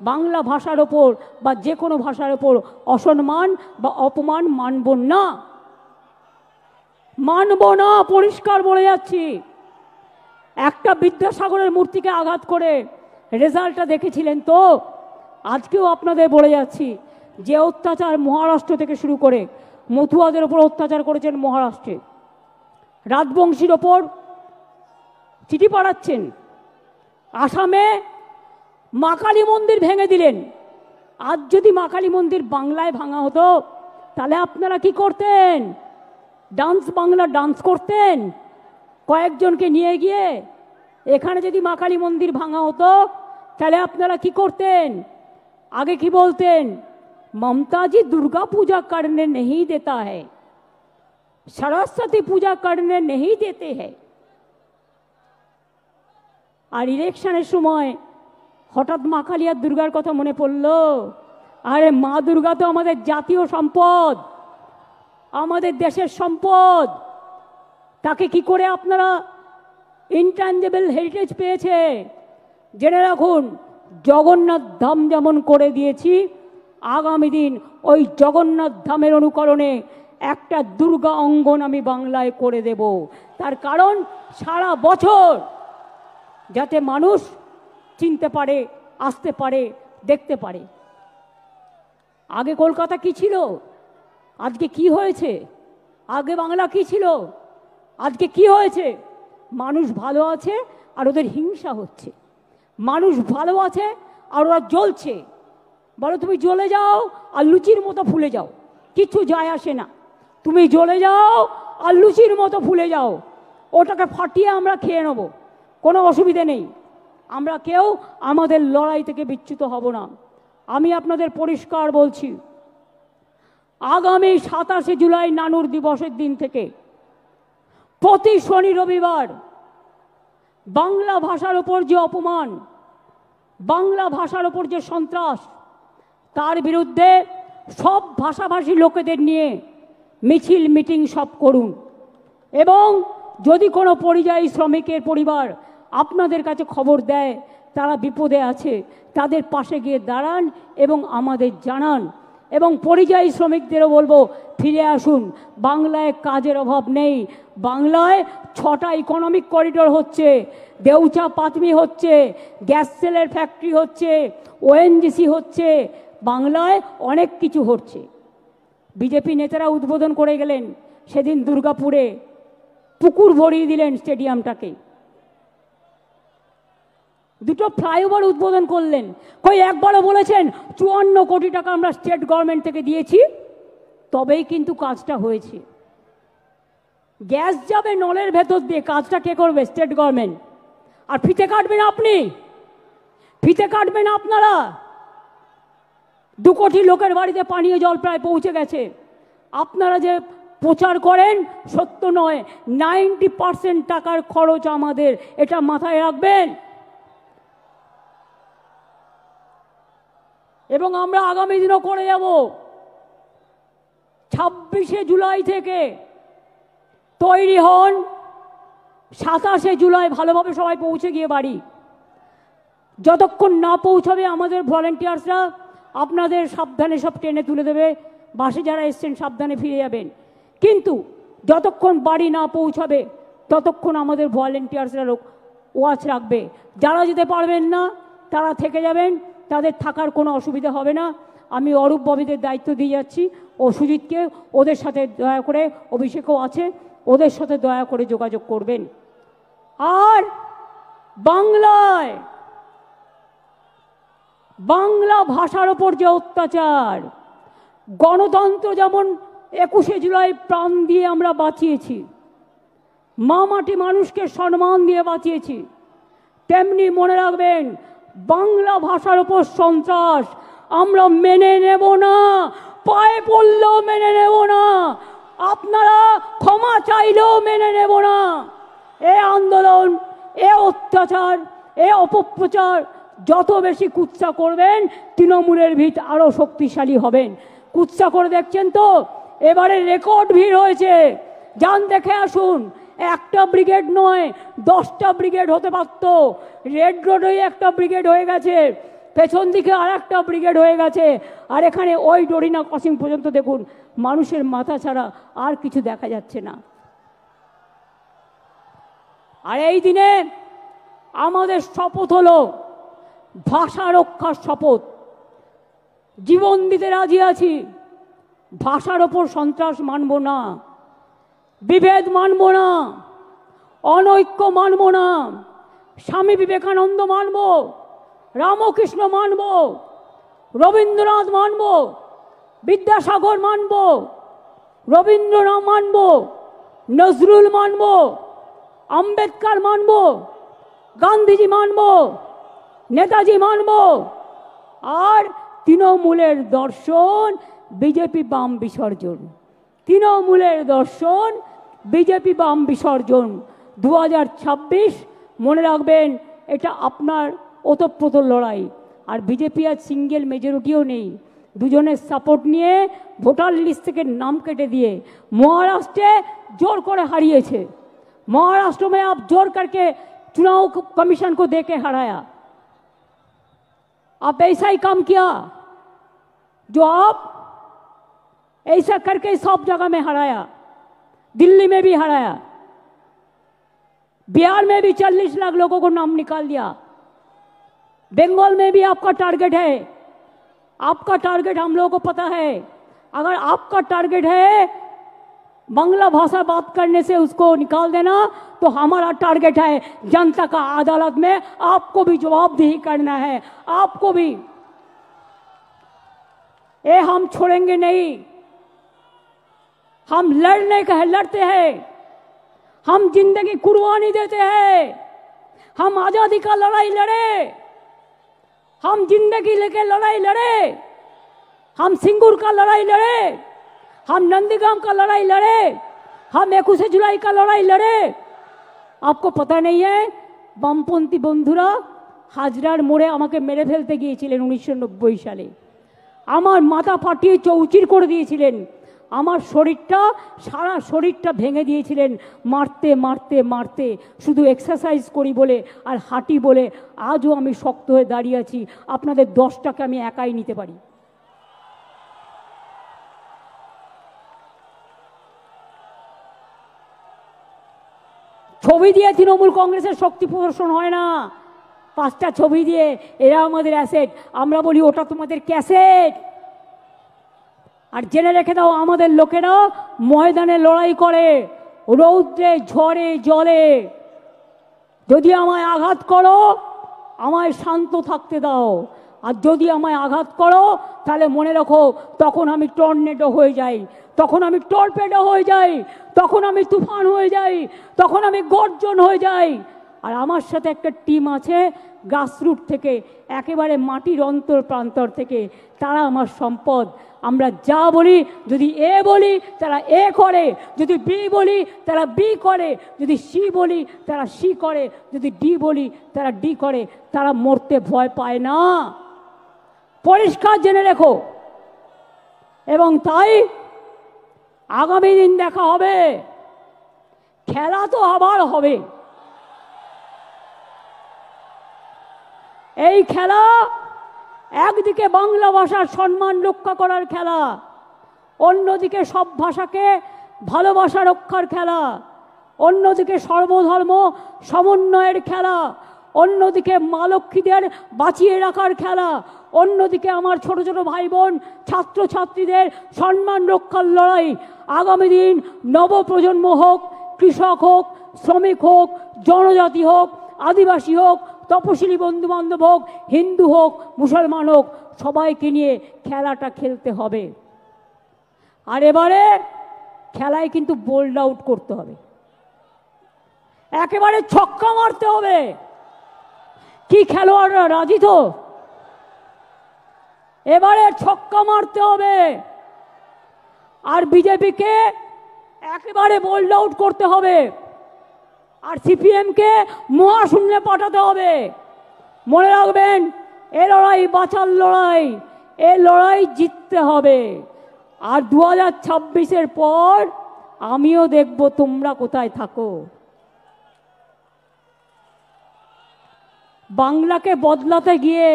বাংলা ভাষার ওপর বা যে কোনো ভাষার ওপর অসম্মান বা অপমান মানব না, মানব না, পরিষ্কার বলে যাচ্ছি। একটা বিদ্যাসাগরের মূর্তিকে আঘাত করে রেজাল্টটা দেখেছিলেন তো? আজকেও আপনাদের বলে যাচ্ছি, যে অত্যাচার মহারাষ্ট্র থেকে শুরু করে মতুয়াদের ওপর অত্যাচার করেছেন মহারাষ্ট্রে, রাজবংশীর ওপর চিঠি পাঠাচ্ছেন, আসামে মা কালী মন্দির ভেঙে দিলেন। আজ যদি মা কালী মন্দির বাংলায় ভাঙা হতো তাহলে আপনারা কি করতেন? ডান্স বাংলা ডান্স করতেন কয়েকজনকে নিয়ে গিয়ে। এখানে যদি মা কালী মন্দির ভাঙা হতো তাহলে আপনারা কি করতেন? आगे की बोलते हैं, ममता जी दुर्गा पूजा करने नहीं देता है, सरस्वती पूजा करने नहीं देते हैं। আর ইলেকশনের সময় হঠাৎ মা কালী আর দুর্গার কথা মনে পড়লো। আরে মা দুর্গা তো আমাদের জাতীয় সম্পদ, আমাদের দেশের সম্পদ। তাকে কি করে আপনারা ইনট্যাঞ্জেবল হেরিটেজ পেয়েছে? জেনে রাখুন, জগন্নাথ ধাম যেমন করে দিয়েছি, আগামী দিন ওই জগন্নাথ ধামের অনুকরণে একটা দুর্গা অঙ্গন আমি বাংলায় করে দেব। তার কারণ সারা বছর যাতে মানুষ চিনতে পারে, আসতে পারে, দেখতে পারে। আগে কলকাতা কি ছিল, আজকে কি হয়েছে? আগে বাংলা কি ছিল, আজকে কি হয়েছে? মানুষ ভালো আছে আর ওদের হিংসা হচ্ছে। মানুষ ভালো আছে আর ওরা জ্বলছে। বলো তুমি জ্বলে যাও আর লুচির মতো ফুলে যাও, কিচ্ছু যায় আসে না। তুমি জ্বলে যাও আর লুচির মতো ফুলে যাও, ওটাকে ফাটিয়ে আমরা খেয়ে নেব, কোনো অসুবিধে নেই। আমরা কেউ আমাদের লড়াই থেকে বিচ্যুত হব না। আমি আপনাদের পরিষ্কার বলছি, আগামী 27শে জুলাই নানুর দিবসের দিন থেকে প্রতি শনি রবিবার বাংলা ভাষার ওপর যে অপমান, বাংলা ভাষার ওপর যে সন্ত্রাস, তার বিরুদ্ধে সব ভাষাভাষী লোকেদের নিয়ে মিছিল মিটিং সব করুন। এবং যদি কোনো পরিযায়ী শ্রমিকের পরিবার আপনাদের কাছে খবর দেয় তারা বিপদে আছে, তাদের পাশে গিয়ে দাঁড়ান এবং আমাদের জানান। এবং পরিযায়ী শ্রমিকদেরও বলবো, ফিরে আসুন, বাংলায় কাজের অভাব নেই। বাংলায় 6টা ইকোনমিক করিডোর হচ্ছে, দেউচা পাতমি হচ্ছে, গ্যাস সেলের ফ্যাক্টরি হচ্ছে, ওএনজিসি হচ্ছে, বাংলায় অনেক কিছু হচ্ছে। বিজেপি নেতারা উদ্বোধন করে গেলেন সেদিন দুর্গাপুরে, পুকুর ভরিয়ে দিলেন স্টেডিয়ামটাকে। 2টো ফ্লাইওভার উদ্বোধন করলেন। কই একবারও বলেছেন 54 কোটি টাকা আমরা স্টেট গভর্নমেন্ট থেকে দিয়েছি, তবেই কিন্তু কাজটা হয়েছে। গ্যাস যাবে নলের ভেতর দিয়ে, কাজটা কে করবে? State government. আর ফিতে কাটবেন আপনি, ফিতে কাটবেন আপনারা। 2 কোটি লোকের বাড়িতে পানীয় জল প্রায় পৌঁছে গেছে। আপনারা যে প্রচার করেন সত্য নয়, 90% টাকার খরচ আমাদের, এটা মাথায় রাখবেন। এবং আমরা আগামী দিনও করে যাব। 26শে জুলাই থেকে তৈরি হন, 27শে জুলাই ভালোভাবে সবাই পৌঁছে গিয়ে বাড়ি। যতক্ষণ না পৌঁছাবে আমাদের ভলেন্টিয়ার্সরা আপনাদের সাবধানে সব টেনে তুলে দেবে, বাসে যারা এসছেন সাবধানে ফিরে যাবেন। কিন্তু যতক্ষণ বাড়ি না পৌঁছাবে ততক্ষণ আমাদের ভলেন্টিয়ার্সরা ওয়াচ রাখবে। যারা যেতে পারবেন না তারা থেকে যাবেন, তাদের থাকার কোনো অসুবিধা হবে না। আমি অরূপ ববিদের দায়িত্ব দিয়ে যাচ্ছি ও সুজিতকে, ওদের সাথে দয়া করে, অভিষেকও আছে, ওদের সাথে দয়া করে যোগাযোগ করবেন। আর বাংলায় বাংলা ভাষার ওপর যে অত্যাচার, গণতন্ত্র যেমন 21শে জুলাই প্রাণ দিয়ে আমরা বাঁচিয়েছি, মা মাটি মানুষকে সম্মান দিয়ে বাঁচিয়েছি, তেমনি মনে রাখবেন বাংলা ভাষার ওপর সন্ত্রাস আমরা মেনে নেব না, পায়ে পড়লেও মেনে নেব না, আপনারা ক্ষমা চাইলেও মেনে নেব না। এ আন্দোলন, এ অত্যাচার, এ অপপ্রচার যত বেশি কুৎসা করবেন তৃণমূলের ভিত আরো শক্তিশালী হবেন। কুৎসা করে দেখছেন তো, এবারে রেকর্ড ভিড় হয়েছে, যান দেখে আসুন। একটা ব্রিগেড নয়, 10টা ব্রিগেড হতে পারত। রেড রোডে একটা ব্রিগেড হয়ে গেছে, পেছন দিকে আর একটা ব্রিগেড হয়ে গেছে, আর এখানে ওই ডরিনা ক্রসিং পর্যন্ত দেখুন, মানুষের মাথা ছাড়া আর কিছু দেখা যাচ্ছে না। আর এই দিনে আমাদের শপথ হলো ভাষা রক্ষার শপথ। জীবন দিতে রাজি আছি, ভাষার ওপর সন্ত্রাস মানব না, বিভেদ মানব না, অনৈক্য মানব না। স্বামী বিবেকানন্দ মানব, রামকৃষ্ণ মানব, রবীন্দ্রনাথ মানব, বিদ্যাসাগর মানব, রবীন্দ্রনাথ মানব, নজরুল মানব, আম্বেদকর মানব, গান্ধীজি মানব, নেতাজি মানব। আর তৃণমূলের দর্শন বিজেপি বাম বিসর্জন, তৃণমূলের দর্শন বিজেপি বাম বিসর্জন। 2026 মনে রাখবেন, এটা আপনার ওতপ্রোত লড়াই। আর বিজেপি আজ সিঙ্গেল মেজরিটিও নেই, দুজনের সাপোর্ট নিয়ে ভোটার লিস্ট থেকে নাম কেটে দিয়ে মহারাষ্ট্রে জোর করে হারিয়েছে। महाराष्ट्र में आप जोर करके चुनाव कमीशन को देके हराया। आप ऐसा ही काम किया जो आप ऐसा करके सब जगह में हराया, दिल्ली में भी हराया, बिहार में भी 40 लाख लोगों को नाम निकाल दिया, बंगाल में भी आपका टारगेट है। आपका टारगेट हम लोगों को पता है। अगर आपका टारगेट है बांग्ला भाषा बात करने से उसको निकाल देना, तो हमारा टारगेट है जनता का अदालत में आपको भी जवाबदेही करना है, आपको भी। ये हम छोड़ेंगे नहीं, हम लड़ने का है, लड़ते हैं, हम जिंदगी कुर्बानी देते हैं, हम आजादी का लड़ाई लड़े, हम जिंदगी लेके लड़ाई लड़े, हम सिंगूर का लड़ाई लड़े, हम नंदीग्राम का लड़ाई लड़े, हम 21 जुलाई का लड़ाई लड़े। आपको पता नहीं है, বামপন্থী বন্ধুরা হাজরার মোড়ে আমাকে মেরে ফেলতে গিয়েছিলেন 1990 সালে। আমার মাথা ফাটিয়ে চৌচির করে দিয়েছিলেন, আমার শরীরটা, সারা শরীরটা ভেঙে দিয়েছিলেন মারতে মারতে মারতে। শুধু এক্সারসাইজ করি বলে আর হাঁটি বলে আজও আমি শক্ত হয়ে দাঁড়িয়ে আছি। আপনাদের 10টাকে আমি একাই নিতে পারি। ছবি দিয়ে তৃণমূল কংগ্রেসের শক্তি প্রদর্শন হয় না, 5টা ছবি দিয়ে এরা আমাদের অ্যাসেট, আমরা বলি ওটা তোমাদের ক্যাসেট। আর জেনে রেখে দাও, আমাদের লোকেরা ময়দানে লড়াই করে, রৌদ্রে ঝড়ে জলে। যদি আমায় আঘাত করো, আমায় শান্ত থাকতে দাও, আর যদি আমায় আঘাত করো তাহলে মনে রাখো তখন আমি টর্নেডো হয়ে যাই, তখন আমি টর্পেডো হয়ে যাই, তখন আমি তুফান হয়ে যাই, তখন আমি গর্জন হয়ে যাই। আর আমার সাথে একটা টিম আছে গ্রাসরুট থেকে, একেবারে মাটির অন্তর প্রান্তর থেকে। তারা আমার সম্পদ। আমরা যা বলি, যদি এ বলি তারা এ করে, যদি বি বলি তারা বি করে, যদি সি বলি তারা সি করে, যদি ডি বলি তারা ডি করে। তারা মরতে ভয় পায় না, পরিষ্কার জেনে রেখো। এবং তাই আগামী দিন দেখা হবে, খেলা তো আবার হবে। এই খেলা একদিকে বাংলা ভাষার সম্মান রক্ষা করার খেলা, অন্যদিকে সব ভাষাকে ভালোবাসা রক্ষার খেলা, অন্যদিকে সর্বধর্ম সমন্বয়ের খেলা, অন্যদিকে মা লক্ষ্মীদের বাঁচিয়ে রাখার খেলা, অন্যদিকে আমার ছোট ছোট ভাই বোন ছাত্রছাত্রীদের সম্মান রক্ষার লড়াই। আগামী দিন নবপ্রজন্ম হোক, কৃষক হোক, শ্রমিক হোক, জনজাতি হোক, আদিবাসী হোক, তপশিলি বন্ধু বান্ধব হোক, হিন্দু হোক, মুসলমান হোক, সবাইকে নিয়ে খেলাটা খেলতে হবে। আর এবারে খেলায় কিন্তু বোল্ড আউট করতে হবে, একেবারে ছক্কা মারতে হবে। কি খেলোয়াড়রা রাজি তো? এবারে ছক্কা মারতে হবে। আর বিজেপিকে একেবারে বোল্ড আউট করতে হবে, আর সিপিএমকে মহাশূন্যে পাঠাতে হবে। মনে রাখবেন, এ লড়াই বাঁচার লড়াই, এ লড়াই জিততে হবে। আর 2026-এর পর আমিও দেখব তোমরা কোথায় থাকো। বাংলাকে বদলাতে গিয়ে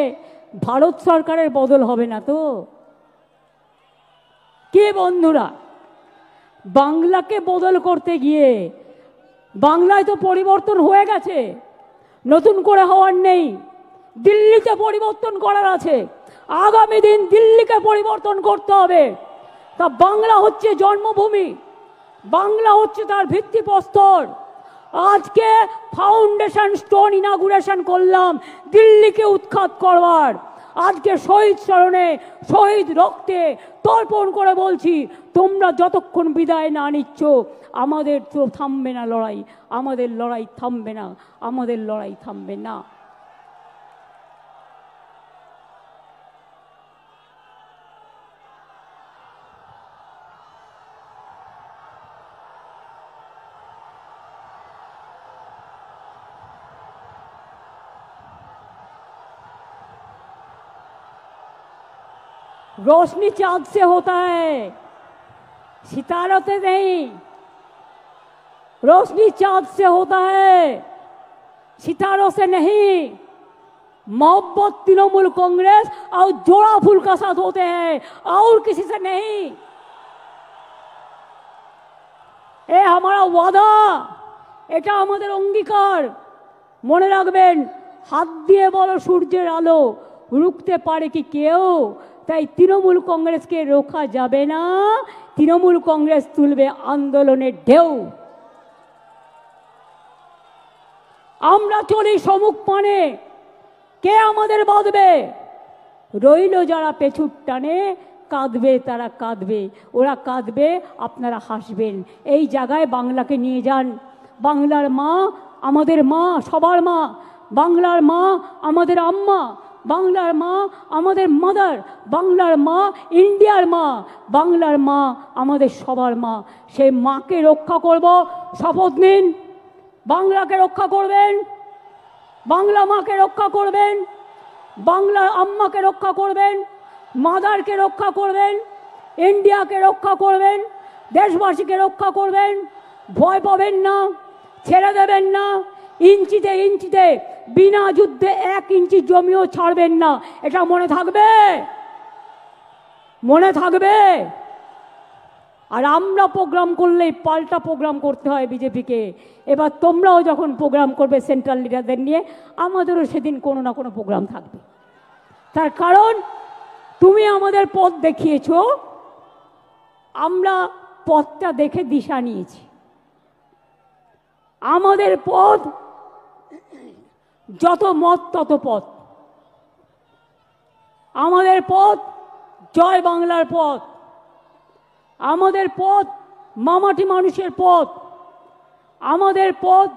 ভারত সরকারের বদল হবে না তো? কে বন্ধুরা, বাংলাকে বদল করতে গিয়ে, বাংলায় তো পরিবর্তন হয়ে গেছে, নতুন করে হওয়ার নেই। দিল্লিতে পরিবর্তন করার আছে, আগামী দিন দিল্লিকে পরিবর্তন করতে হবে। তা বাংলা হচ্ছে জন্মভূমি, বাংলা হচ্ছে তার ভিত্তিপ্রস্তর। আজকে ফাউন্ডেশন স্টোন ইনাগুরেশন করলাম দিল্লিকে উৎখাত করবার। আজকে শহীদ স্মরণে, শহীদ রক্তে তর্পণ করে বলছি, তোমরা যতক্ষণ বিদায় না নিচ্ছ, আমাদের তো থামবে না লড়াই, আমাদের লড়াই থামবে না, আমাদের লড়াই থামবে না। रोशनी चांद से होता है, सितारों से नहीं। रोशनी चांद से होता है, सितारों से नहीं। मोहब्बत तृणमूल कांग्रेस और जोड़ा फूल का साथ होते हैं, और किसी से नहीं। ये हमारा वादा, এটা আমাদের অঙ্গীকার। মনে রাখবেন, হাত দিয়ে বলো সূর্যের আলো, রুখতে পারে কি কেউ? তাই তৃণমূল কংগ্রেসকে রোখা যাবে না, তৃণমূল কংগ্রেস তুলবে আন্দোলনের ঢেউ। আমরা চলি সমুখ পানে, কে আমাদের বাঁধবে? রইল যারা পেছুর টানে, কাঁদবে তারা কাঁদবে, ওরা কাঁদবে, আপনারা হাসবেন। এই জায়গায় বাংলাকে নিয়ে যান। বাংলার মা আমাদের মা, সবার মা। বাংলার মা আমাদের আম্মা, বাংলার মা আমাদের মাদার, বাংলার মা ইন্ডিয়ার মা, বাংলার মা আমাদের সবার মা। সেই মাকে রক্ষা করব, শপথ নিন। বাংলাকে রক্ষা করবেন, বাংলা মাকে রক্ষা করবেন, বাংলার আম্মাকে রক্ষা করবেন, মাদারকে রক্ষা করবেন, ইন্ডিয়াকে রক্ষা করবেন, দেশবাসীকে রক্ষা করবেন। ভয় পাবেন না, ছেড়ে দেবেন না। ইঞ্চিতে ইঞ্চিতে, বিনা যুদ্ধে 1 ইঞ্চি জমিও ছাড়বেন না। এটা মনে থাকবে, মনে থাকবে। আর আমরা প্রোগ্রাম করলেই পাল্টা প্রোগ্রাম করতে হয় বিজেপিকে। এবার তোমরাও যখন প্রোগ্রাম করবে সেন্ট্রাল লিডারদের নিয়ে, আমাদেরও সেদিন কোনো না কোনো প্রোগ্রাম থাকবে। তার কারণ তুমি আমাদের পথ দেখিয়েছ, আমরা পথটা দেখে দিশা নিয়েছি। আমাদের পথ যত মত তত পথ, আমাদের পথ জয় বাংলার পথ, আমাদের পথ মামাটি মানুষের পথ, আমাদের পথ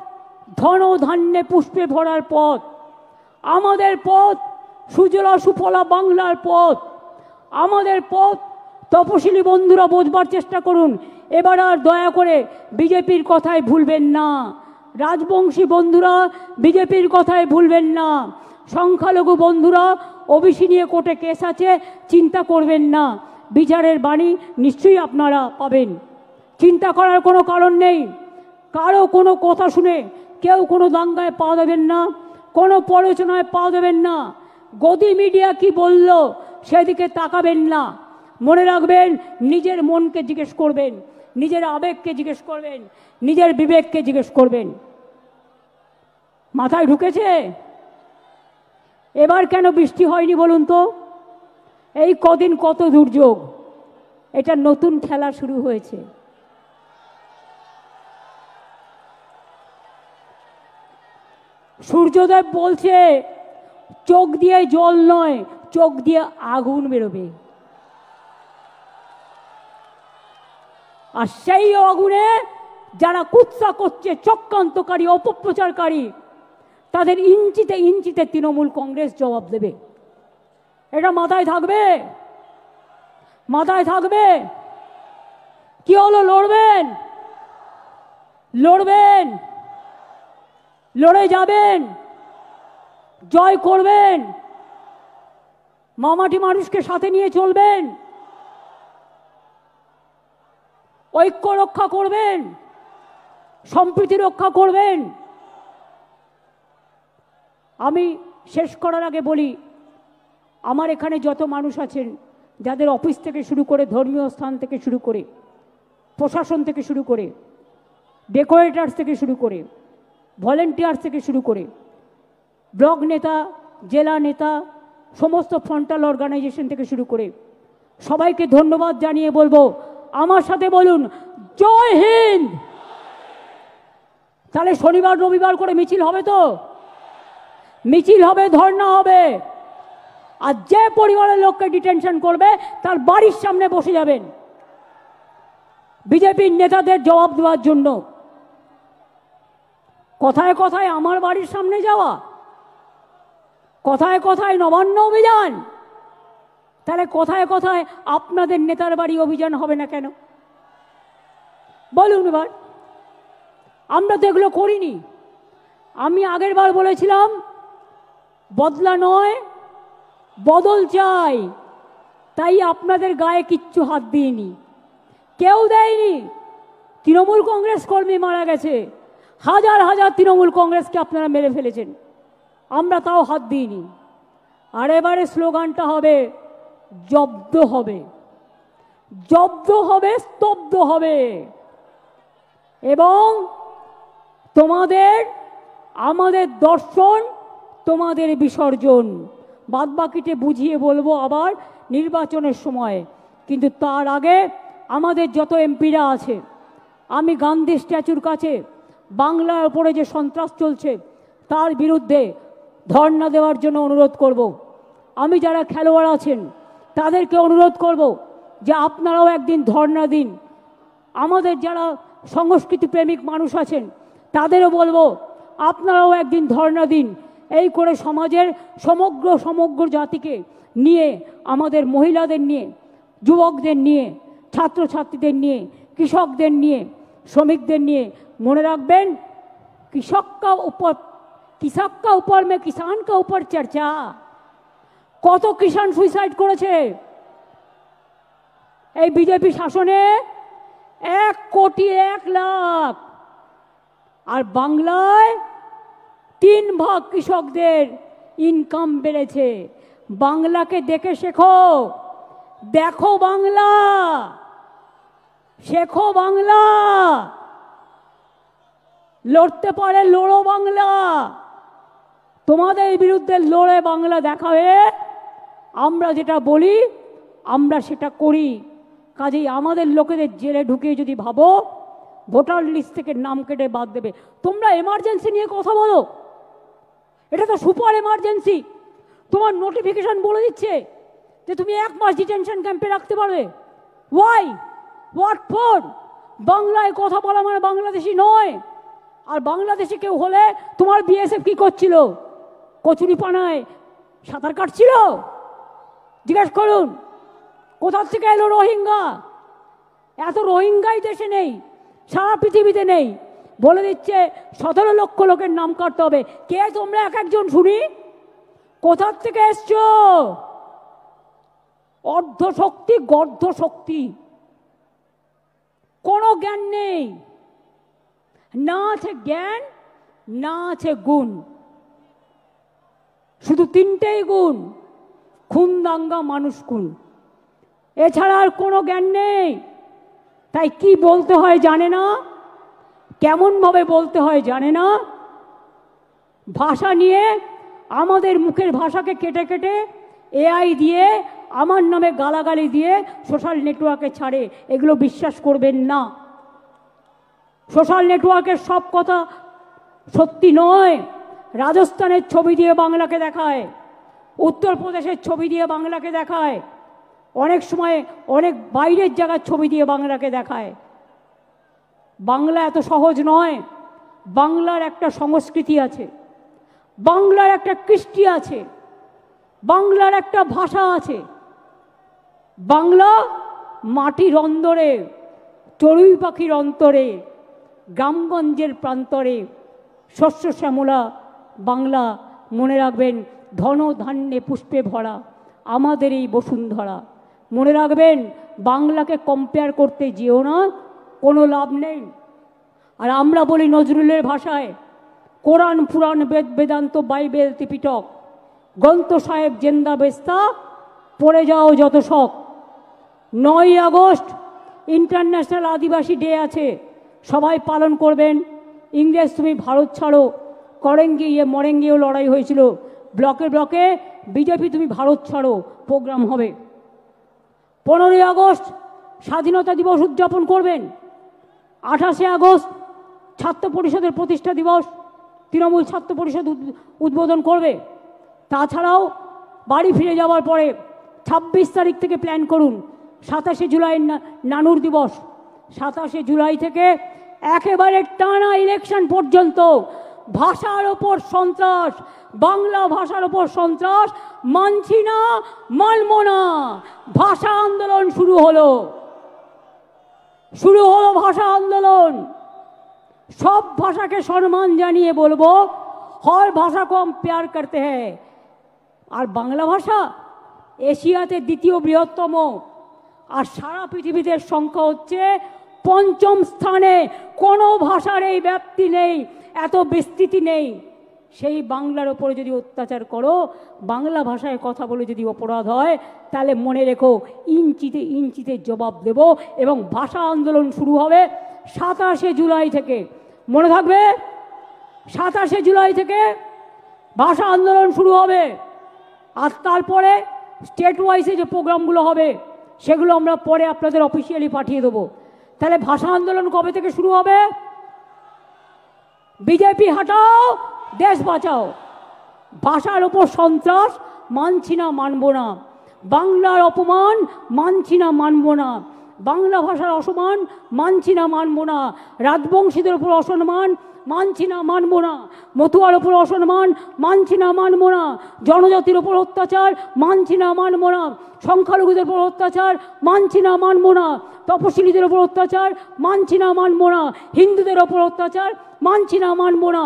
ধন ধান্যে পুষ্পে ভরার পথ, আমাদের পথ সুজলা সুফলা বাংলার পথ, আমাদের পথ। তপশিলি বন্ধুরা বোঝবার চেষ্টা করুন, এবার আর দয়া করে বিজেপির কথায় ভুলবেন না। রাজবংশী বন্ধুরা বিজেপির কথায় ভুলবেন না। সংখ্যালঘু বন্ধুরা ওবিসি নিয়ে কোর্টে কেস আছে, চিন্তা করবেন না, বিচারের বাণী নিশ্চয়ই আপনারা পাবেন। চিন্তা করার কোনো কারণ নেই। কারো কোনো কথা শুনে কেউ কোনো দাঙ্গায় পা দেবেন না, কোনো প্ররোচনায় পা দেবেন না। গদি মিডিয়া কি বলল সেদিকে তাকাবেন না। মনে রাখবেন, নিজের মনকে জিজ্ঞেস করবেন, নিজের আবেগকে জিজ্ঞেস করবেন, নিজের বিবেককে জিজ্ঞেস করবেন। মাথায় ঢুকেছে? এবার কেন বৃষ্টি হয়নি বলুন তো? এই কদিন কত দুর্যোগ, এটা নতুন খেলা শুরু হয়েছে। সূর্যদেব বলছে চোখ দিয়ে জল নয়, চোখ দিয়ে আগুন বেরোবে। আর সেই আগুনে যারা কুৎসা করছে, চক্রান্তকারী, অপপ্রচারকারী, তাদের ইঞ্চিতে ইঞ্চিতে তৃণমূল কংগ্রেস জবাব দেবে। এটা মাথায় থাকবে, মাথায় থাকবে। কি হলো? লড়বেন, লড়বেন, লড়ে যাবেন, জয় করবেন, মামাটি মানুষকে সাথে নিয়ে চলবেন, ঐক্য রক্ষা করবেন, সম্প্রীতি রক্ষা করবেন। আমি শেষ করার আগে বলি, আমার এখানে যত মানুষ আছেন, যাদের অফিস থেকে শুরু করে, ধর্মীয় স্থান থেকে শুরু করে, প্রশাসন থেকে শুরু করে, ডেকোরেটার্স থেকে শুরু করে, ভলেন্টিয়ার্স থেকে শুরু করে, ব্লক নেতা, জেলা নেতা, সমস্ত ফ্রন্টাল অর্গানাইজেশন থেকে শুরু করে সবাইকে ধন্যবাদ জানিয়ে বলবো, আমার সাথে বলুন জয় হিন্দ। তাহলে শনিবার রবিবার করে মিছিল হবে তো? মিছিল হবে, ধর্ণা হবে। আর যে পরিবারের লোককে ডিটেনশন করবে তার বাড়ির সামনে বসে যাবেন বিজেপির নেতাদের জবাব দেওয়ার জন্য। কথায় কথায় আমার বাড়ির সামনে যাওয়া, কথায় কথায় নবান্ন অভিযান, তাহলে কথায় কথায় আপনাদের নেতার বাড়ি অভিযান হবে না কেন বলুন? এবার আমরা তো এগুলো করিনি। আমি আগের বার বলেছিলাম বদলা নয়, বদল চাই, তাই আপনাদের গায়ে কিচ্ছু হাত দিইনি, কেউ দেয়নি। তৃণমূল কংগ্রেস কর্মী মারা গেছে, হাজার হাজার তৃণমূল কংগ্রেসকে আপনারা মেরে ফেলেছেন, আমরা তাও হাত দিইনি। আর এবারে স্লোগানটা হবে জব্দ হবে, জব্দ হবে, স্তব্ধ হবে। এবং তোমাদের, আমাদের দর্শন, তোমাদের বিসর্জন। বাদবাকিতে বুঝিয়ে বলবো আবার নির্বাচনের সময়। কিন্তু তার আগে আমাদের যত এমপিরা আছে, আমি গান্ধী স্ট্যাচুর কাছে বাংলার উপরে যে সন্ত্রাস চলছে তার বিরুদ্ধে ধর্ণা দেওয়ার জন্য অনুরোধ করব। আমি যারা খেলোয়াড় আছেন তাদেরকে অনুরোধ করব যে আপনারাও একদিন ধর্ণা দিন। আমাদের যারা সংস্কৃতি প্রেমিক মানুষ আছেন তাদেরও বলবো আপনারাও একদিন ধর্ণা দিন। এই করে সমাজের সমগ্র জাতিকে নিয়ে, আমাদের মহিলাদের নিয়ে, যুবকদের নিয়ে, ছাত্রছাত্রীদের নিয়ে, কৃষকদের নিয়ে, শ্রমিকদের নিয়ে, মনে রাখবেন কৃষক কা উপর মে কিষান কা উপর চর্চা। কত কিষান সুইসাইড করেছে এই বিজেপি শাসনে? 1,01,00,000। আর বাংলায় 3 ভাগ কৃষকদের ইনকাম বেড়েছে। বাংলাকে দেখে শেখো, দেখো বাংলা, শেখো বাংলা। লড়তে পারে লড়ো বাংলা। তোমাদের বিরুদ্ধে লড়ে বাংলা দেখাবে। আমরা যেটা বলি আমরা সেটা করি। কাজেই আমাদের লোকেদের জেলে ঢুকিয়ে যদি ভাবো ভোটার লিস্ট থেকে নাম কেটে বাদ দেবে, তোমরা এমার্জেন্সি নিয়ে কথা বলো, এটা তো সুপার এমার্জেন্সি। তোমার নোটিফিকেশন বলে দিচ্ছে যে তুমি 1 মাস ডিটেনশন ক্যাম্পে রাখতে পারবে। ওয়াই? What for? বাংলায় কথা বলা মানে বাংলাদেশি নয়। আর বাংলাদেশে কেউ হলে তোমার বিএসএফ কি করছিল? কচুরি পানায় সাঁতার কাটছিল? জিজ্ঞেস করুন কোথা থেকে এলো রোহিঙ্গা? এত রোহিঙ্গাই দেশে নেই, সারা পৃথিবীতে নেই। বলে দিচ্ছে 17 লক্ষ লোকের নাম কাটতে হবে। কে তোমরা এক একজন শুনি? কোথার থেকে এসছো? অর্ধ শক্তি, গর্ধ শক্তি, কোনো জ্ঞান নেই, না আছে জ্ঞান, না আছে গুণ, শুধু তিনটেই গুণ: খুন, দাঙ্গা, মানুষ খুন। এছাড়া আর কোনো জ্ঞান নেই। তাই কি বলতে হয় জানে না, কেমন ভাবে বলতে হয় জানে না। ভাষা নিয়ে আমাদের মুখের ভাষাকে কেটে কেটে এআই দিয়ে আমার নামে গালাগালি দিয়ে সোশ্যাল নেটওয়ার্কে ছাড়ে। এগুলো বিশ্বাস করবেন না। সোশ্যাল নেটওয়ার্কের সব কথা সত্যি নয়। রাজস্থানের ছবি দিয়ে বাংলাকে দেখায়, উত্তরপ্রদেশের ছবি দিয়ে বাংলাকে দেখায়, অনেক সময় অনেক বাইরের জায়গার ছবি দিয়ে বাংলাকে দেখায়। বাংলা এত সহজ নয়। বাংলার একটা সংস্কৃতি আছে, বাংলার একটা কৃষ্টি আছে, বাংলার একটা ভাষা আছে। বাংলা মাটির অন্দরে, চড়ুই পাখির অন্তরে, গ্রামগঞ্জের প্রান্তরে শস্য শ্যামলা বাংলা। মনে রাখবেন, ধন ধান্যে পুষ্পে ভরা আমাদের এই বসুন্ধরা। মনে রাখবেন, বাংলাকে কম্পেয়ার করতে যেও না, কোনো লাভ নেই। আর আমরা বলি নজরুলের ভাষায়, কোরআন, পুরাণ, বেদ, বেদান্ত, বাইবেল, ত্রিপিটক, গ্রন্থ সাহেব জেন্দা বেস্তা, পড়ে যাও যত শখ। 9ই আগস্ট ইন্টারন্যাশনাল আদিবাসী ডে আছে, সবাই পালন করবেন। ইংরেজ তুমি ভারত ছাড়ো, করেঙ্গে ইয়ে মরেঙ্গেও লড়াই হয়েছিল। ব্লকে ব্লকে বিজেপি তুমি ভারত ছাড়ো প্রোগ্রাম হবে। 15ই আগস্ট স্বাধীনতা দিবস উদযাপন করবেন। 28শে আগস্ট ছাত্র পরিষদের প্রতিষ্ঠা দিবস, তৃণমূল ছাত্র পরিষদ উদ্বোধন করবে। তাছাড়াও বাড়ি ফিরে যাওয়ার পরে 26 তারিখ থেকে প্ল্যান করুন 27শে জুলাই নানুর দিবস। 27শে জুলাই থেকে একেবারে টানা ইলেকশন পর্যন্ত ভাষার ওপর সন্ত্রাস, বাংলা ভাষার ওপর সন্ত্রাস, মানছি না, মানব না। ভাষা আন্দোলন শুরু হলো, শুরু হলো ভাষা আন্দোলন। সব ভাষাকে সম্মান জানিয়ে বলবো, हर भाषा को हम प्यार करते हैं। আর বাংলা ভাষা এশিয়াতে দ্বিতীয় বৃহত্তম, আর সারা পৃথিবীতে সংখ্যা হচ্ছে 5ম স্থানে। কোনো ভাষার এই ব্যাপ্তি নেই, এত বিস্তৃতি নেই। সেই বাংলার ওপরে যদি অত্যাচার করো, বাংলা ভাষায় কথা বলে যদি অপরাধ হয়, তাহলে মনে রেখো ইঞ্চিতে ইঞ্চিতে জবাব দেব। এবং ভাষা আন্দোলন শুরু হবে 27শে জুলাই থেকে। মনে থাকবে, 27শে জুলাই থেকে ভাষা আন্দোলন শুরু হবে। আর তারপরে স্টেট ওয়াইজে যে প্রোগ্রামগুলো হবে সেগুলো আমরা পরে আপনাদের অফিসিয়ালি পাঠিয়ে দেবো। তাহলে ভাষা আন্দোলন কবে থেকে শুরু হবে? বিজেপি হটাও, দেশ বাঁচাও। ভাষার ওপর সন্ত্রাস মানছি না, মানব না। বাংলার অপমান মানছি না, মানব না। বাংলা ভাষার অসম্মান মানছি না, মানব না। রাজবংশীদের উপর অসম্মান মানছি না, মানব না। মতুয়ার ওপর অসম্মান মানছি না, মানব না। জনজাতির ওপর অত্যাচার মানছি না, মানব না। সংখ্যালঘুদের উপর অত্যাচার মানছি না, মানব না। তপশিলীদের ওপর অত্যাচার মানছি না, মানব না। হিন্দুদের ওপর অত্যাচার মানছি না, মানব না।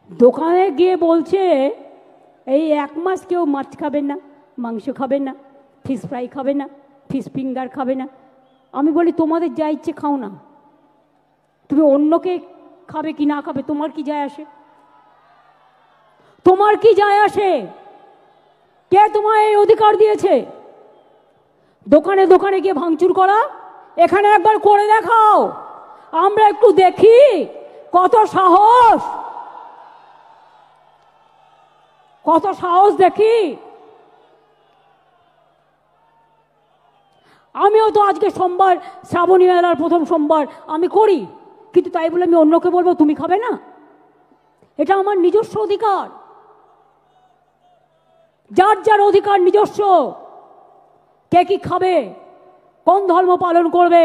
দোকানে গিয়ে বলছে এই 1 মাস কেউ মাছ খাবেন না, মাংস খাবেন না, ফিশ ফ্রাই খাবে না, ফিশ ফিঙ্গার খাবে না। আমি বলি তোমাদের যা ইচ্ছে খাও না, তুমি অন্যকে খাবে কি না খাবে তোমার কি যায় আসে? তোমার কি যায় আসে? কে তোমার এই অধিকার দিয়েছে দোকানে দোকানে গিয়ে ভাঙচুর করা? এখানে একবার করে দেখাও, আমরা একটু দেখি কত সাহস, কত সাহস দেখি। আমিও তো আজকে সোমবার, শ্রাবণী মেলার প্রথম সোমবার আমি করি, কিন্তু তাই বলে আমি অন্যকে বলবো তুমি খাবে না? এটা আমার নিজস্ব অধিকার, যার যার অধিকার নিজস্ব। কে কি খাবে কোন ধর্ম পালন করবে,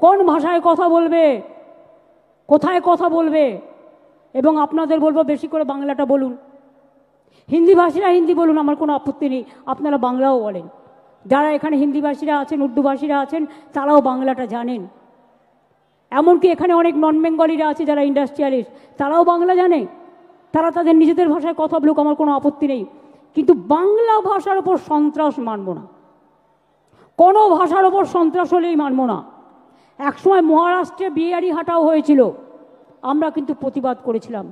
কোন ভাষায় কথা বলবে, কোথায় কথা বলবে। এবং আপনাদের বলবো বেশি করে বাংলাটা বলুন। হিন্দি ভাষীরা হিন্দি বলুন, আমার কোনো আপত্তি নেই, আপনারা বাংলাও বলেন। যারা এখানে হিন্দি ভাষীরা আছেন, উর্দু ভাষীরা আছেন, তারাও বাংলাটা জানেন। এমনকি এখানে অনেক নন বেঙ্গলিরা আছে যারা ইন্ডাস্ট্রিয়ালিস্ট, তারাও বাংলা জানে। তারা তাদের নিজেদের ভাষায় কথা বলুক, আমার কোনো আপত্তি নেই। কিন্তু বাংলা ভাষার ওপর সন্ত্রাস মানব না, কোনো ভাষার ওপর সন্ত্রাস হলেই মানব না। একসময় মহারাষ্ট্রে বিহারি হাঁটাও হয়েছিল, আমরা কিন্তু প্রতিবাদ করেছিলাম।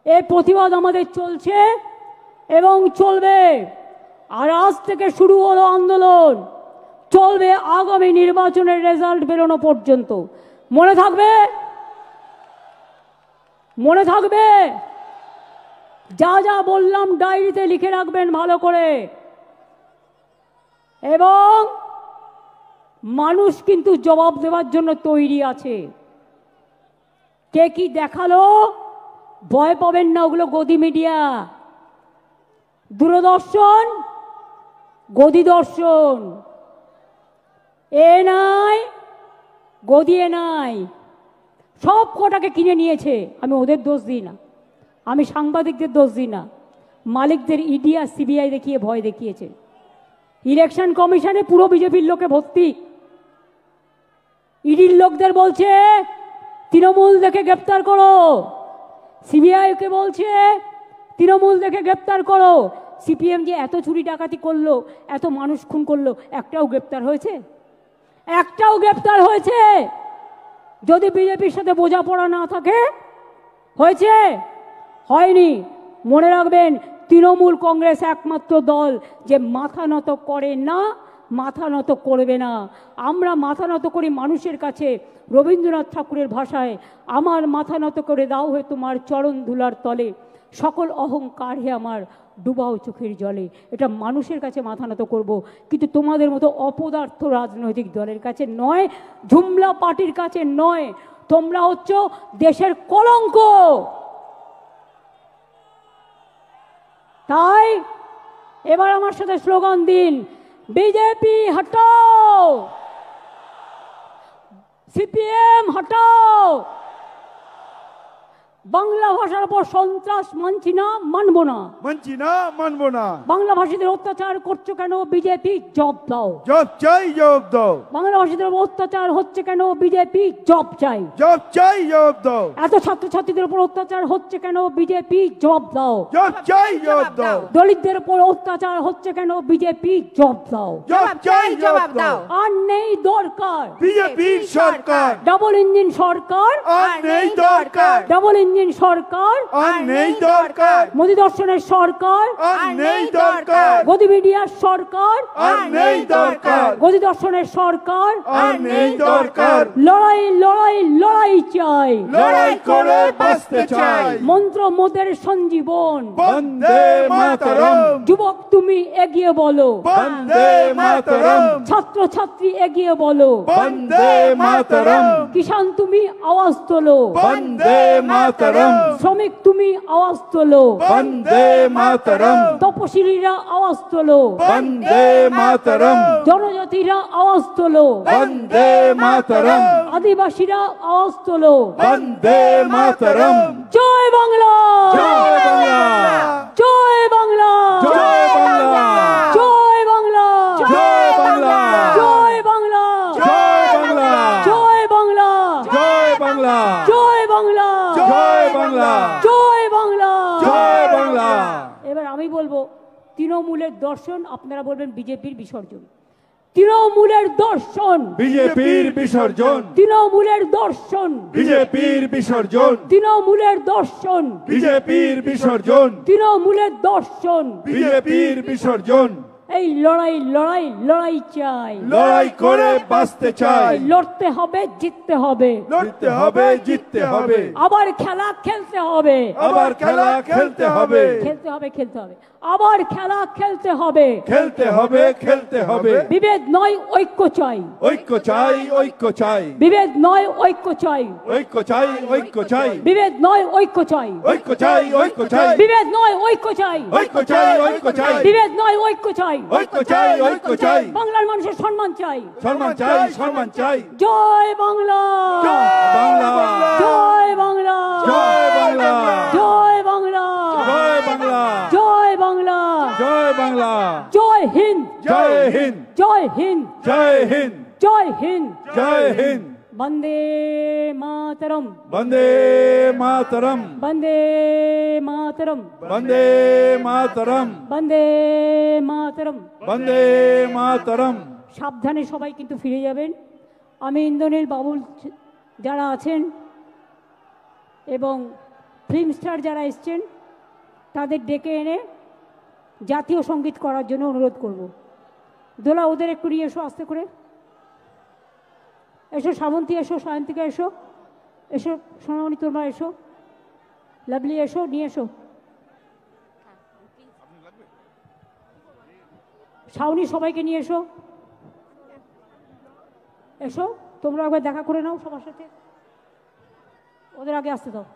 এই প্রতিবাদ আমাদের চলছে এবং চলবে। আর আজ থেকে শুরু হলো আন্দোলন, চলবে আগামী নির্বাচনের রেজাল্ট বেরোনো পর্যন্ত। মনে থাকবে, মনে থাকবে, যা যা বললাম ডায়েরিতে লিখে রাখবেন ভালো করে। এবং মানুষ কিন্তু জবাব দেওয়ার জন্য তৈরি আছে। কে কি দেখালো ভয় পাবেন না, ওগুলো গদি মিডিয়া, দূরদর্শন, গদি দর্শন। এ নাই গদি, এ নাই, সব কটাকে কিনে নিয়েছে। আমি ওদের দোষ দিই না, আমি সাংবাদিকদের দোষ দিই না, মালিকদের ইডি আর সিবিআই দেখিয়ে ভয় দেখিয়েছে। ইলেকশন কমিশনে পুরো বিজেপির লোকে ভর্তি। ইডির লোকদের বলছে তৃণমূল দেখে গ্রেপ্তার করো, সিবিআইকে বলছে তৃণমূল দেখে গ্রেপ্তার করো। সিপিএম যে এত চুরি ডাকাতি করলো, এত মানুষ খুন করলো, একটাও গ্রেপ্তার হয়েছে? একটাও গ্রেপ্তার হয়েছে? যদি বিজেপির সাথে বোঝাপড়া না থাকে, হয়েছে? হয়নি। মনে রাখবেন, তৃণমূল কংগ্রেস একমাত্র দল যে মাথা নত করে না, মাথা নত করবে না। আমরা মাথা নত করি মানুষের কাছে। রবীন্দ্রনাথ ঠাকুরের ভাষায়, আমার মাথা নত করে দাও হে তোমার চরণ ধুলার তলে, সকল অহংকার হে আমার ডুবাও চোখের জলে। এটা মানুষের কাছে মাথা নত করব, কিন্তু তোমাদের মতো অপদার্থ রাজনৈতিক দলের কাছে নয়, ঝুমলা পার্টির কাছে নয়। তোমরা হচ্ছ দেশের কলঙ্ক। তাই এবার আমার সাথে স্লোগান দিন, বিজেপি হটাও, সিপিএম হটাও। বাংলা ভাষার উপর সন্ত্রাস মানছি না, মানবো না, মানছি না, মানবো না। বাংলা ভাষীদের অত্যাচার করছো কেন বিজেপি? জব দাও, জব চাই, জব দাও। বাংলা ভাষীদের উপর অত্যাচার হচ্ছে কেন বিজেপি? জব চাই, জব চাই, জব দাও। এত ছাত্রছাত্রীদের উপর অত্যাচার হচ্ছে কেন বিজেপি? জব দাও, জব চাই, জব দাও। দলিতদের উপর অত্যাচার হচ্ছে কেন বিজেপি? জব দাও, জব চাই, জবাব দাও। আর নেই দরকার বিজেপির সরকার, ডাবল ইঞ্জিন সরকার, আর নেই দরকার ডাবল ইঞ্জিন সরকার, আর নেই দরকার মোদি দর্শনের সরকার, আর নেই দরকার গদি মিডিয়ার সরকার, আর নেই দরকার গদি দর্শনের সরকার, আর নেই দরকার। লড়াই লড়াই লড়াই চাই, লড়াই করে বাঁচতে চাই। মন্ত্র মোদের সঞ্জীবন, বন্দে মাতরম। যুবক তুমি এগিয়ে বলো, বন্দে মাতরম। ছাত্র ছাত্রী এগিয়ে বলো, বন্দে মাতরম। কিষান তুমি আওয়াজ তোলো, বন্দে মাতরম। শ্রমিক তুমি আওয়াজ তোলো, বন্দে মাতরম। তপশিলীরা আওয়াজ তোলো, বন্দে মাতরম। জনজাতিরা আওয়াজ তোলো, বন্দে মাতরম। আদিবাসীরা আওয়াজ তোলো, বন্দে মাতরম। জয় বাংলা, জয় বাংলা, জয় বাংলা, জয় বাংলা, জয় বাংলা, জয় বাংলা, জয় বাংলা, জয় বাংলা, জয় বাংলা, জয় বাংলা, জয় বাংলা, জয় বাংলা, জয় বাংলা, জয় বাংলা। এবার আমি বলবো তৃণমূলের দর্শন, আপনারা বলবেন বিজেপির বিসর্জন। তৃণমূলের দর্শন বিজেপির বিসর্জন, তৃণমূলের দর্শন বিজেপির বিসর্জন, তৃণমূলের দর্শন বিজেপির বিসর্জন, তৃণমূলের দর্শন বিজেপির বিসর্জন। এই লড়াই লড়াই লড়াই চাই, লড়াই করে বাঁচতে চাই। লড়তে হবে, জিততে হবে, লড়তে হবে, জিততে হবে। আবার খেলা খেলতে হবে, আবার খেলা খেলতে হবে, খেলতে হবে, খেলতে হবে। আবার খেলা খেলতে হবে, খেলতে হবে, খেলতে হবে। বিভেদ নয় ঐক্য চাই, ঐক্য চাই, ঐক্য চাই। বিভেদ নয় ঐক্য চাই, ঐক্য চাই, ঐক্য চাই। বিভেদ নয় ঐক্য চাই, ঐক্য চাই, ঐক্য চাই। বিভেদ নয় ঐক্য চাই, ঐক্য চাই, ঐক্য চাই। বিভেদ নয় ঐক্য চাই, ঐক্য চাই, ঐক্য চাই, বাংলার মানুষের সম্মান চাই, সম্মান চাই, সম্মান চাই। জয় বাংলা, বাংলা, জয় বাংলা, জয় বাংলা, জয় বাংলা, জয় বাংলা, জয় বাংলা, জয় বাংলা, জয় হিন্দ, জয় হিন্দ, জয় হিন্দ, জয় হিন্দ, জয় হিন্দ, জয় হিন্দ। বন্দে মাতরম, বন্দে মাতরম, বন্দে মাতরম, বন্দে মাতরম, বন্দে মাতরম। বন্দে মাতরম। সাবধানে সবাই কিন্তু ফিরে যাবেন। আমি ইন্দ্রনীল বাবুল যারা আছেন এবং ফিল্ম স্টার যারা এসছেন তাদের ডেকে এনে জাতীয় সঙ্গীত করার জন্য অনুরোধ করব। দোলা ওদের একটু নিয়ে এসো আস্তে করে। এসো শ্রাবন্তী, এসো সায়ন্তিকা, এসো এসো সোনামণি, তোমরা এসো, লাভলি এসো, নিয়ে এসো। শাওনি সবাইকে নিয়ে এসো, এসো তোমরা একবার দেখা করে নাও সবার সাথে, ওদের আগে আসতে দাও।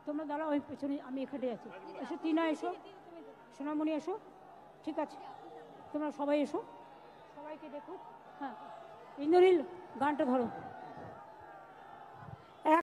তোমরা দাঁড়াও, ওই পেছনে আমি এখানে আছি। এসো টিনা, এসো সোনামণি, এসো। ঠিক আছে, তোমরা সবাই এসো, সবাইকে দেখো। হ্যাঁ ইন্দ্রনীল গানটা ধরো।